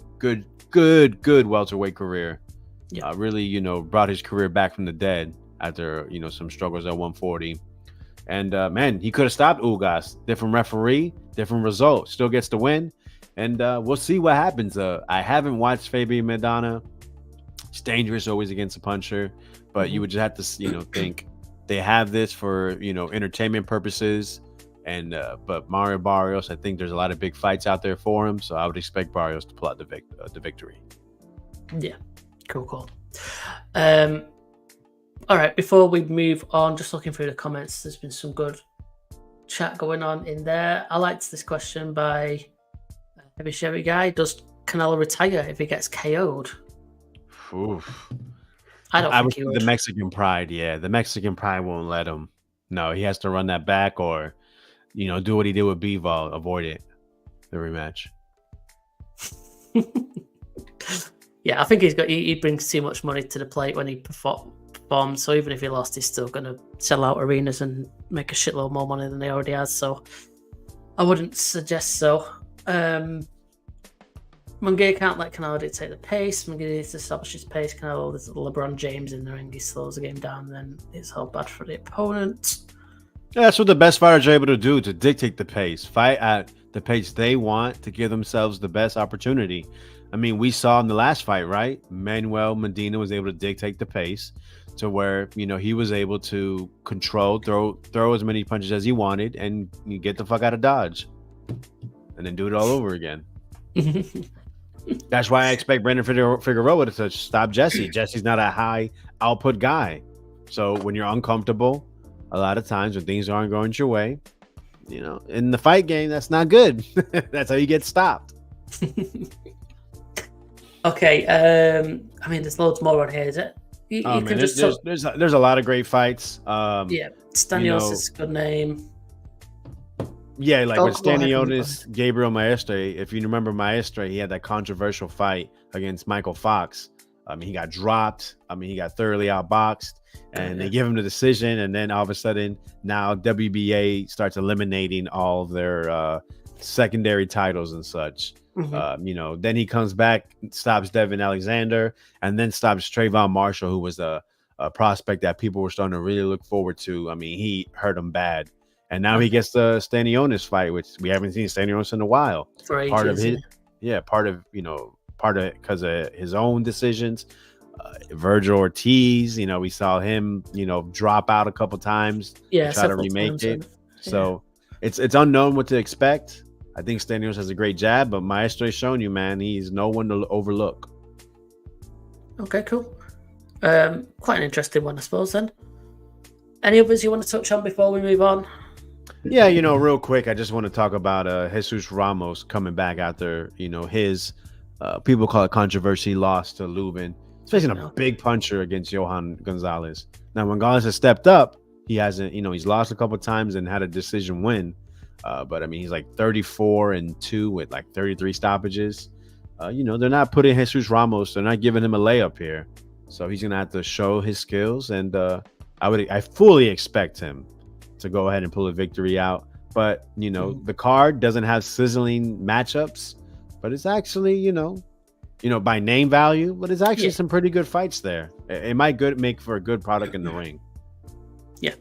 welterweight career. Yeah. Really, brought his career back from the dead after, some struggles at 140. And, man, he could have stopped Ugas. Different referee, different result. Still gets the win. And we'll see what happens. I haven't watched Fabian Medina. It's dangerous always against a puncher. But you would just have to, think they have this for, entertainment purposes. And but Mario Barrios, I think there's a lot of big fights out there for him. So I would expect Barrios to pull out the victory. Yeah, cool. All right, before we move on, just looking through the comments, there's been some good chat going on in there. I liked this question by Heavy Sherry Guy. Does Canelo retire if he gets KO'd? Oof. I don't think he would. The Mexican pride, the Mexican pride won't let him. No, he has to run that back or, do what he did with Bivol, avoid it, the rematch. Yeah, I think he brings too much money to the plate when he performs. So even if he lost, he's still going to sell out arenas and make a shitload more money than he already has. So I wouldn't suggest so. Munguia can't let Canelo dictate the pace. Munguia needs to establish his pace. Canelo, there's LeBron James in the ring. He slows the game down, then it's all bad for the opponent. Yeah, that's what the best fighters are able to do, to dictate the pace. Fight at the pace they want to give themselves the best opportunity. I mean, we saw in the last fight, right? Manuel Medina was able to dictate the pace to where, he was able to control, throw as many punches as he wanted and get the fuck out of Dodge. And then do it all over again. That's why I expect Brandon Figueroa to stop Jesse. Jesse's not a high output guy. So when you're uncomfortable, a lot of times when things aren't going your way, in the fight game, that's not good. That's how you get stopped. Okay. I mean, there's loads more on here. Is it? You can There's just there's a lot of great fights. yeah, Stanios is a good name. Yeah, like with Go ahead. Stanionis, Gabriel Maestre. If you remember Maestre, he had that controversial fight against Michael Fox. He got dropped. He got thoroughly outboxed, and they give him the decision. And then all of a sudden, now WBA starts eliminating all of their secondary titles and such. Then he comes back, stops Devin Alexander, and then stops Trayvon Marshall, who was a prospect that people were starting to really look forward to. He hurt him bad. And now he gets the Stanionis fight, which we haven't seen Stanionis in a while. For ages, part of because of his own decisions. Virgil Ortiz, we saw him, drop out a couple times. Yeah, try to remake it. So it's unknown what to expect. I think Stanionis has a great jab, but Maestro's shown you, man, he's no one to overlook. Okay, cool. Quite an interesting one, I suppose. Then, any others you want to touch on before we move on? Yeah, real quick, I just want to talk about Jesus Ramos coming back after, his people call it controversy loss to Lubin. He's facing a big puncher against Johan Gonzalez. Now, when Gonzalez has stepped up, he hasn't, he's lost a couple of times and had a decision win. But he's like 34-2 with like 33 stoppages. They're not putting Jesus Ramos. They're not giving him a layup here. So he's going to have to show his skills. And I fully expect him to go ahead and pull a victory out. But, the card doesn't have sizzling matchups, but it's actually, by name value, but it's actually some pretty good fights there. It might make for a good product in the ring. Yeah.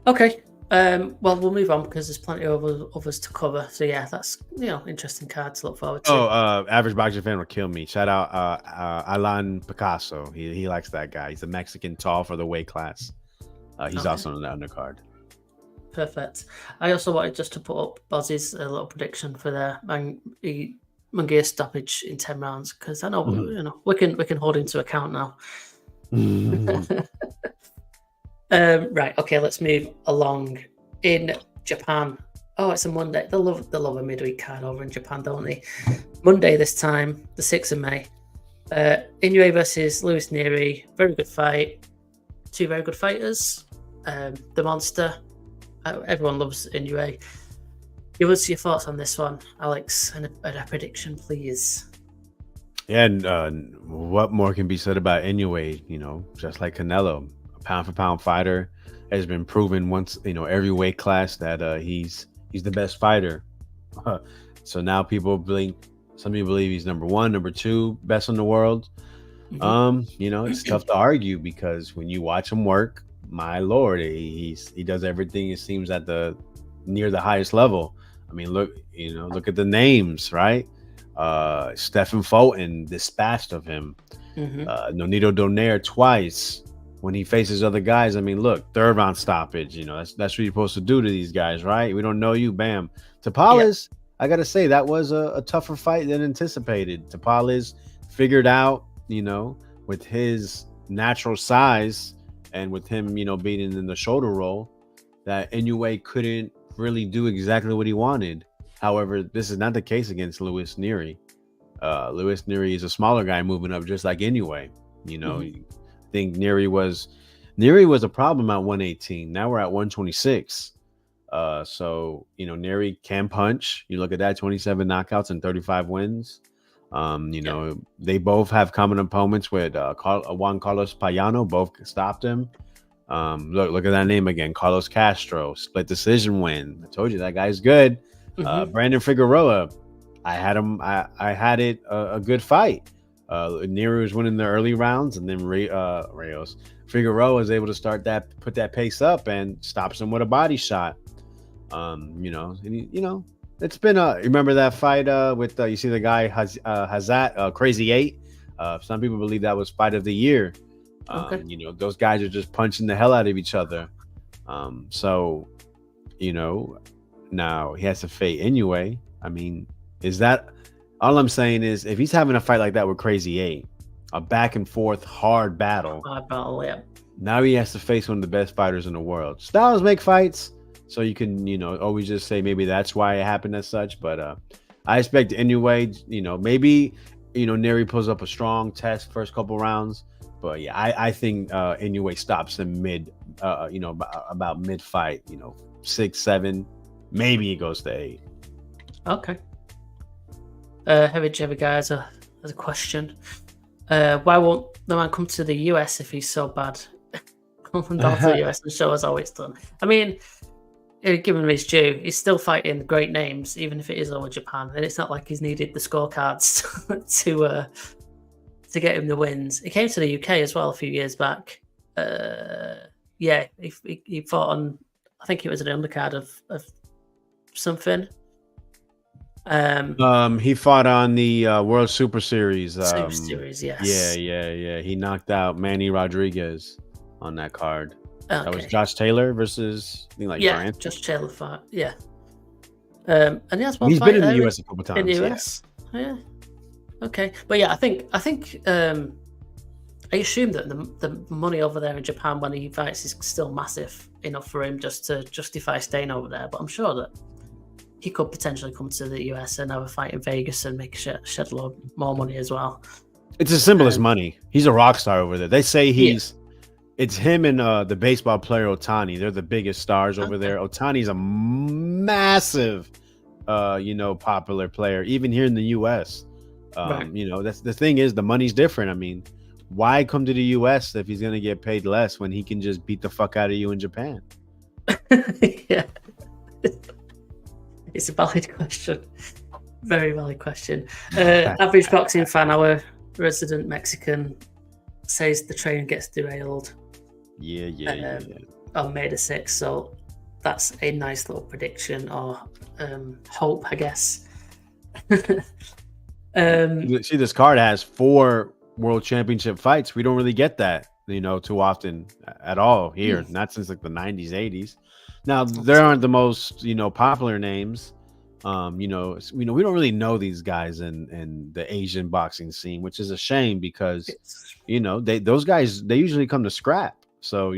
Okay. Well, we'll move on because there's plenty of others to cover. So yeah, that's interesting card to look forward to. Average boxing fan will kill me. Shout out Alan Picasso. He likes that guy. He's a Mexican, tall for the weight class. He's also on the undercard. Perfect. I also wanted just to put up Bozzy's little prediction for the Munguia stoppage in 10 rounds because I know we can hold him to account now. Right. Okay. Let's move along. In Japan. Oh, it's a Monday. They love a midweek card over in Japan, don't they? Monday this time, the 6th of May. Inoue versus Luis Neri. Very good fight. Two very good fighters. The monster. Everyone loves Inoue. Give us your thoughts on this one, Alex, and a prediction, please. Yeah, and what more can be said about Inoue? Just like Canelo, a pound-for-pound fighter, has been proven once, every weight class that he's the best fighter. So now some people believe he's number one, number two, best in the world. It's tough to argue because when you watch him work, my Lord, he does everything, it seems, at near the highest level. Look at the names, right? Stephen Fulton dispatched of him. Nonito Donaire twice. When he faces other guys, look, third round stoppage. That's what you're supposed to do to these guys, right? We don't know you, bam. Tapales, I gotta say, that was a tougher fight than anticipated. Tapales figured out, with his natural size and with him, being in the shoulder roll, that Inoue couldn't really do exactly what he wanted. However, this is not the case against Luis Neri. Luis Neri is a smaller guy moving up just like Inoue. I think Neri was a problem at 118. Now we're at 126. So Neri can punch. You look at that, 27 knockouts and 35 wins. They both have common opponents with Juan Carlos Payano. Both stopped him. Look at that name again, Carlos Castro, split decision win. I told you that guy's good. Brandon Figueroa, I had him. I had it a good fight. Neri was winning the early rounds, and then Figueroa was able to put that pace up and stops him with a body shot. It's been remember that fight with you see the guy Hazat Crazy 8. Some people believe that was fight of the year. Those guys are just punching the hell out of each other. Now he has to fight Inoue. Is that All I'm saying is, if he's having a fight like that with Crazy 8, a back and forth hard battle, Yeah. now he has to face one of the best fighters in the world. Styles make fights, so you can, always just say maybe that's why it happened as such. But I expect anyway, maybe, Neri pulls up a strong test first couple rounds. But yeah, I think Inoue stops him about mid fight, 6, 7, maybe he goes to 8. Okay. Heavy Jebby guys has a question. Why won't the man come to the US if he's so bad? Come down to the US and show us how it's done. I mean, given him his due, he's still fighting great names, even if it is over Japan. And it's not like he's needed the scorecards to get him the wins. He came to the UK as well a few years back. Yeah, he fought on, I think it was an undercard of something. He fought on the World Super Series. Super Series, yes. Yeah. He knocked out Manny Rodriguez on that card. Okay. That was Josh Taylor versus Grant. Josh Taylor fight. Yeah. And he has one. He's fight been in there the US a couple times. In the US, yeah. Okay, but yeah, I think I assume that the money over there in Japan when he fights is still massive enough for him just to justify staying over there. But I'm sure that he could potentially come to the US and have a fight in Vegas and make shed a lot more money as well. It's as simple as money. He's a rock star over there. They say it's him and the baseball player Ohtani. They're the biggest stars over there. Ohtani's a massive, popular player, even here in the US. Right. That's the thing is the money's different. I mean, why come to the US if he's going to get paid less when he can just beat the fuck out of you in Japan? Yeah. It's a valid question. Very valid question. Average boxing fan, our resident Mexican, says the train gets derailed. Yeah. On May the 6th. So that's a nice little prediction or hope, I guess. See, this card has 4 world championship fights. We don't really get that, too often at all here. Not since like the 90s, 80s. Now, there aren't the most, popular names. We don't really know these guys in the Asian boxing scene, which is a shame because, those guys, they usually come to scrap. So,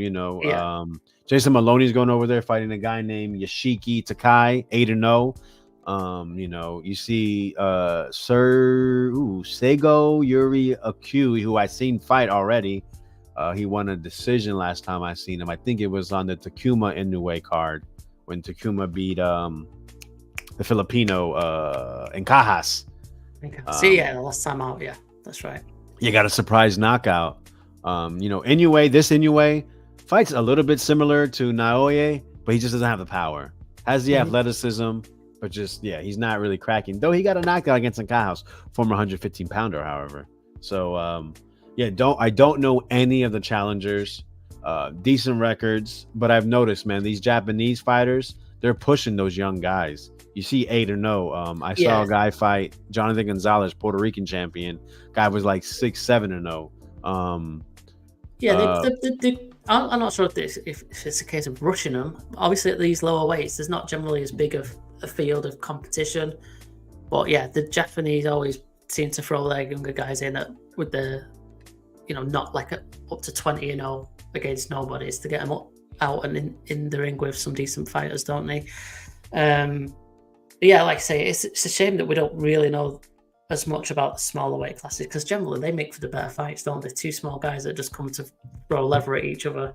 Jason Maloney's going over there fighting a guy named Yoshiki Takai, 8-0. You see Seigo Yuri Akui, who I seen fight already. He won a decision last time I seen him. I think it was on the Takuma Inoue card when Takuma beat the Filipino Encajas. The last time out, yeah, that's right. You got a surprise knockout. Inoue fights a little bit similar to Naoya, but he just doesn't have the power. Has the athleticism, but just he's not really cracking. Though he got a knockout against Encajas, former 115-pounder, however. So I don't know any of the challengers. Decent records, but I've noticed, man, these Japanese fighters, they're pushing those young guys. You see 8-0. I saw a guy fight Jonathan Gonzalez, Puerto Rican champion. Guy was like 6-7-0. I'm not sure if it's a case of rushing them. Obviously, at these lower weights, there's not generally as big of a field of competition. But yeah, the Japanese always seem to throw their younger guys in with the, not like up to 20-0 against nobodies to get them out and in the ring with some decent fighters, don't they? Like I say, it's a shame that we don't really know as much about the smaller weight classes because generally they make for the better fights, don't they? 2 small guys that just come to throw lever at each other.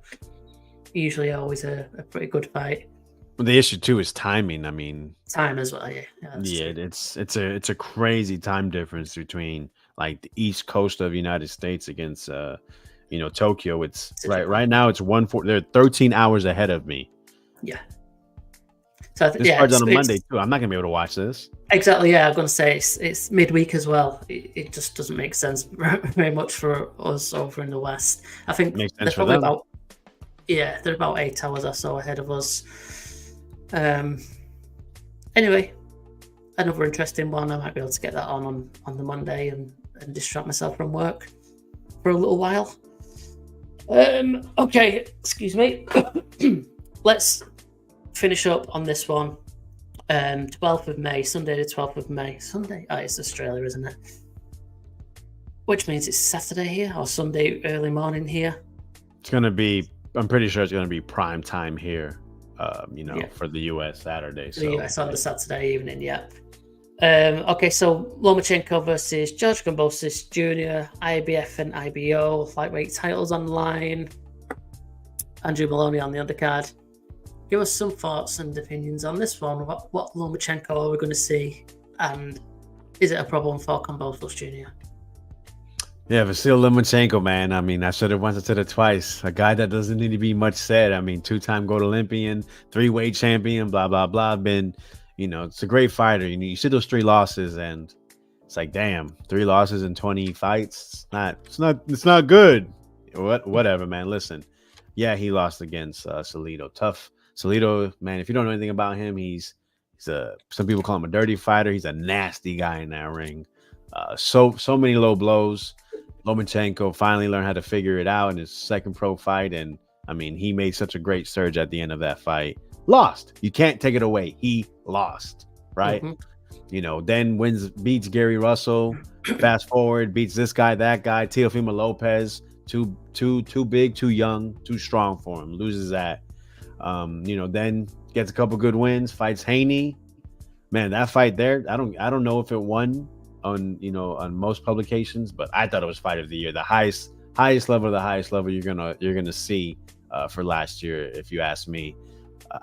Usually always a pretty good fight. Well, the issue too is timing. I mean, time as well. It's a crazy time difference between like the East Coast of the United States against Tokyo. It's right now it's 1:40. They're 13 hours ahead of me. Yeah. So this card's on a Monday too. I'm not gonna be able to watch this. Exactly. Yeah, I'm gonna say it's midweek as well. It just doesn't make sense very much for us over in the West. I think they're probably about 8 hours or so ahead of us. Anyway, another interesting one. I might be able to get that on the Monday and distract myself from work for a little while. Okay, excuse me. Let's finish up on this one. 12th of May, Sunday the 12th of May. Sunday? Oh, it's Australia, isn't it? Which means it's Saturday here or Sunday early morning here. It's going to be, I'm pretty sure it's going to be prime time here, for the US Saturday. The US on the Saturday evening, yeah. Okay, so Lomachenko versus George Kambosos Jr., IBF and IBO, lightweight titles on the line. Andrew Maloney on the undercard. Give us some thoughts and opinions on this one. What Lomachenko are we going to see? And is it a problem for Kambosos Jr.? Yeah, Vasyl Lomachenko, man. I mean, I said it once, I said it twice. A guy that doesn't need to be much said. I mean, 2-time gold Olympian, 3-weight champion, blah, blah, blah. Been, it's a great fighter. You see those 3 losses, and it's like, damn, 3 losses in 20 fights. It's not good. Whatever, man. Listen, yeah, he lost against Salido. Tough. Salido, man, if you don't know anything about him, he's some people call him a dirty fighter. He's a nasty guy in that ring. So many low blows. Lomachenko finally learned how to figure it out in his second pro fight. And I mean, he made such a great surge at the end of that fight. Lost. You can't take it away. He lost, right? Mm-hmm. Then beats Gary Russell. Fast forward, beats this guy, that guy, Teofimo Lopez. Too big, too young, too strong for him. Loses that. Then gets a couple good wins. Fights Haney. Man, that fight there, I don't know if it won on most publications, but I thought it was fight of the year, the highest level of the highest level you're gonna see for last year, if you ask me.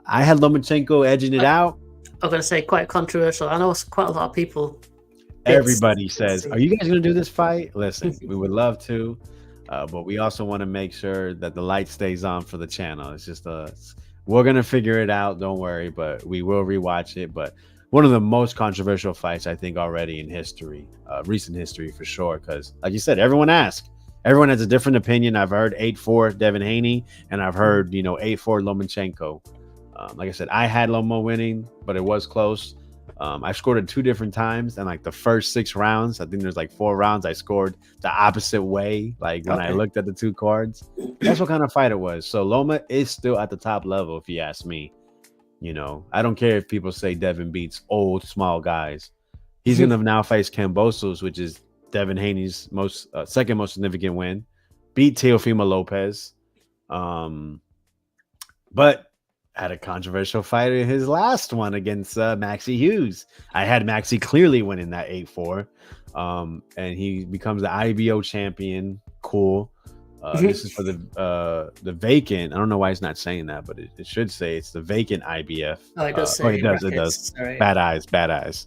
I had Lomachenko edging it out. I'm gonna say quite controversial. I know quite a lot of people. Everybody says, "Are you guys gonna do this fight?" Listen, we would love to, but we also want to make sure that the light stays on for the channel. It's just we're gonna figure it out. Don't worry, but we will rewatch it. But one of the most controversial fights, I think, already in history, recent history for sure. Because, like you said, everyone has a different opinion. I've heard 8-4 Devin Haney, and I've heard 8-4 Lomachenko. Like I said, I had Lomo winning, but it was close. I scored it 2 different times, and like the first 6 rounds, I think there's like 4 rounds I scored the opposite way. Like when I looked at the 2 cards, that's what kind of fight it was. So Loma is still at the top level, if you ask me. I don't care if people say Devin beats old, small guys. He's going to now face Kambosos, which is Devin Haney's second most significant win. Beat Teofimo Lopez. But had a controversial fight in his last one against Maxie Hughes. I had Maxie clearly winning that 8-4. And he becomes the IBO champion. Cool. This is for the vacant. I don't know why he's not saying that, but it should say it's the vacant IBF. Oh, it does say. It does. Right. Bad eyes.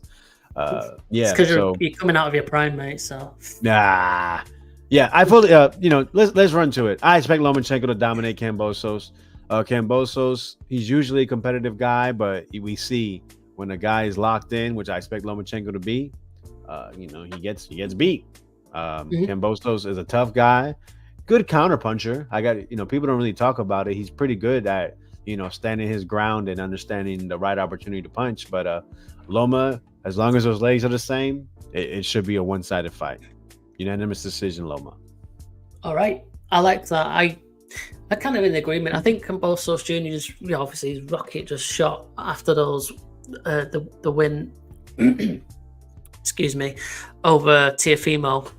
Yeah. Because you're coming out of your prime, mate. So. Nah. Yeah, I fully. Let's run to it. I expect Lomachenko to dominate Kambosos. Kambosos, he's usually a competitive guy, but we see when a guy is locked in, which I expect Lomachenko to be, he gets beat. Kambosos is a tough guy. Good counterpuncher. People don't really talk about it. He's pretty good at, standing his ground and understanding the right opportunity to punch. But Loma, as long as those legs are the same, it should be a one-sided fight. Unanimous decision, Loma. All right. I like that. I'm kind of in agreement. I think Kambosos Jr. is obviously his rocket just shot after those the win. Excuse me, over Teofimo.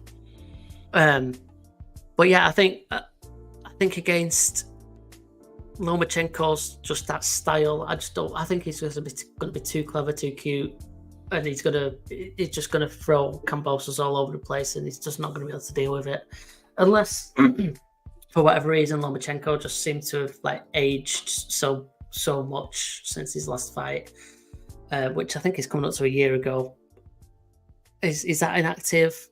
But yeah, I think against Lomachenko's just that style, I think he's going to be too clever, too cute, and he's just gonna throw Kambosos all over the place, and he's just not gonna be able to deal with it unless for whatever reason Lomachenko just seemed to have aged so much since his last fight, which I think is coming up to a year ago. Is that inactive?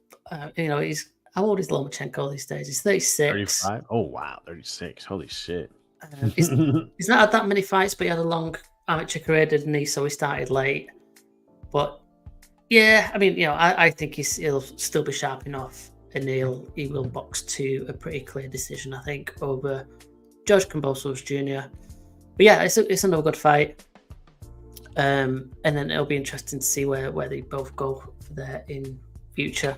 He's how old is Lomachenko these days? He's 36. 35? Oh, wow. 36. Holy shit. He's not had that many fights, but he had a long amateur career, didn't he? So he started late. But, yeah, I mean, I think he'll still be sharp enough, and he will box to a pretty clear decision, I think, over George Kambosos Jr. But, yeah, it's another good fight. And then it'll be interesting to see where they both go for there in future.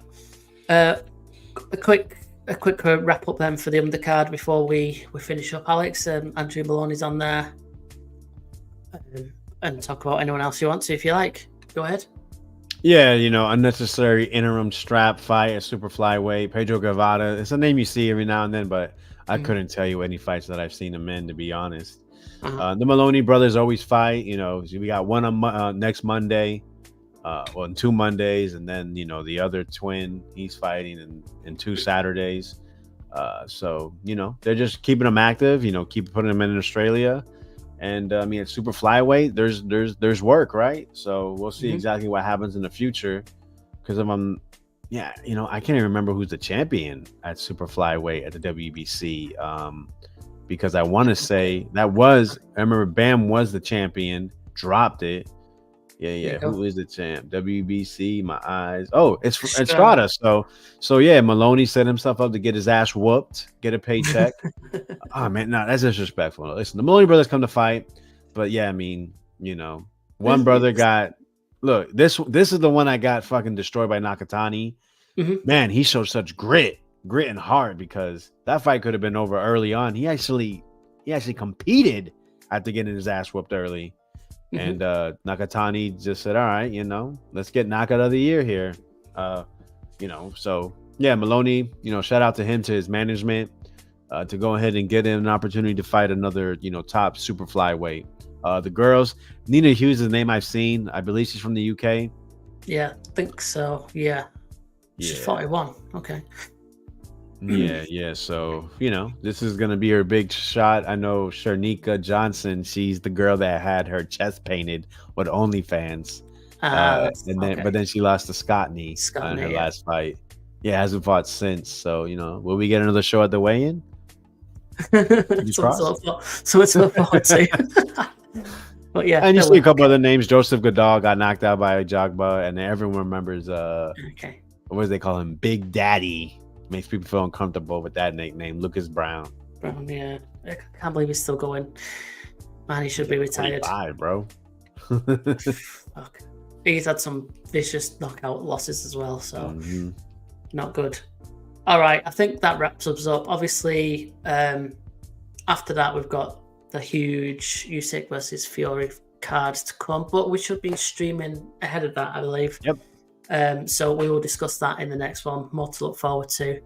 A quick wrap up then for the undercard before we finish up, Alex. Andrew Maloney's on there. and talk about anyone else you want to if you like. Go ahead. Yeah, unnecessary interim strap fight at super flyweight. Pedro Guevara. It's a name you see every now and then, but I couldn't tell you any fights that I've seen him in, to be honest. The Maloney brothers always fight. We got one on next Monday, on 2 Mondays, and then the other twin he's fighting in 2 Saturdays. So they're just keeping them active. Keep putting them in Australia. And I mean, at super flyweight, there's work, right? So we'll see exactly what happens in the future. Because I can't even remember who's the champion at super flyweight at the WBC. Because I want to say I remember Bam was the champion, dropped it. Yeah. Who is the champ? WBC, my eyes. Oh, it's Estrada. So yeah, Maloney set himself up to get his ass whooped, get a paycheck. Oh man, no, that's disrespectful. Listen, the Maloney brothers come to fight, but yeah, I mean, one brother got. Look, this is the one I got fucking destroyed by Nakatani. Man, he showed such grit and heart, because that fight could have been over early on. He actually competed after getting his ass whooped early. And Nakatani just said, all right, let's get knockout of the year here. So yeah, Maloney, shout out to him, to his management, to go ahead and get him an opportunity to fight another, top super flyweight. The girls, Nina Hughes is a name I've seen. I believe she's from the UK. Yeah, I think so. Yeah. She's 41. Okay. Yeah. So, this is going to be her big shot. I know Sharnika Johnson, she's the girl that had her chest painted with OnlyFans. But then she lost to Scottney in her last fight. Yeah, hasn't fought since. So, will we get another show at the weigh-in? So it's look forward to. But yeah. And you see a couple other names. Joseph Goodall got knocked out by Jogba, and then everyone remembers, what do they call him? Big Daddy. Makes people feel uncomfortable with that nickname, Lucas Brown. Yeah, I can't believe he's still going. Man, he should be retired. 25, bro. Fuck. He's had some vicious knockout losses as well, so not good. All right, I think that wraps us up. Obviously, after that, we've got the huge Usyk versus Fury cards to come, but we should be streaming ahead of that, I believe. Yep. So we will discuss that in the next one. More to look forward to.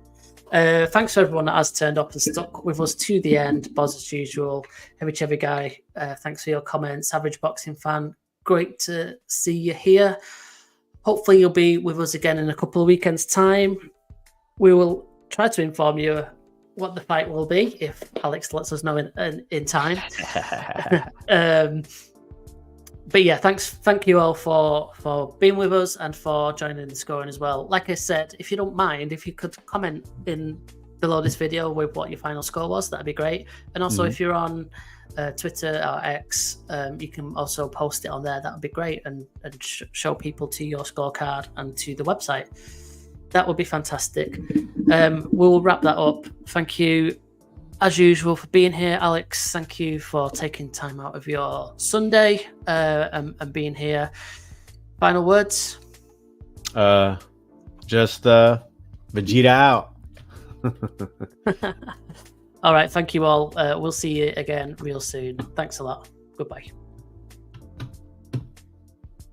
Thanks to everyone that has turned up and stuck with us to the end. Boz, as usual. Heavy Chevy Guy, thanks for your comments. Average Boxing Fan, great to see you here. Hopefully you'll be with us again in a couple of weekends' time. We will try to inform you what the fight will be, if Alex lets us know in time. But yeah, thank you all for being with us and for joining the scoring as well. Like I said, if you don't mind, if you could comment in below this video with what your final score was, that'd be great. And also, if you're on Twitter or X, you can also post it on there. That would be great, and show people to your scorecard and to the website. That would be fantastic. We'll wrap that up. Thank you, as usual, for being here, Alex. Thank you for taking time out of your Sunday and being here. Final words? Just Vegeta out. All right. Thank you all. We'll see you again real soon. Thanks a lot. Goodbye.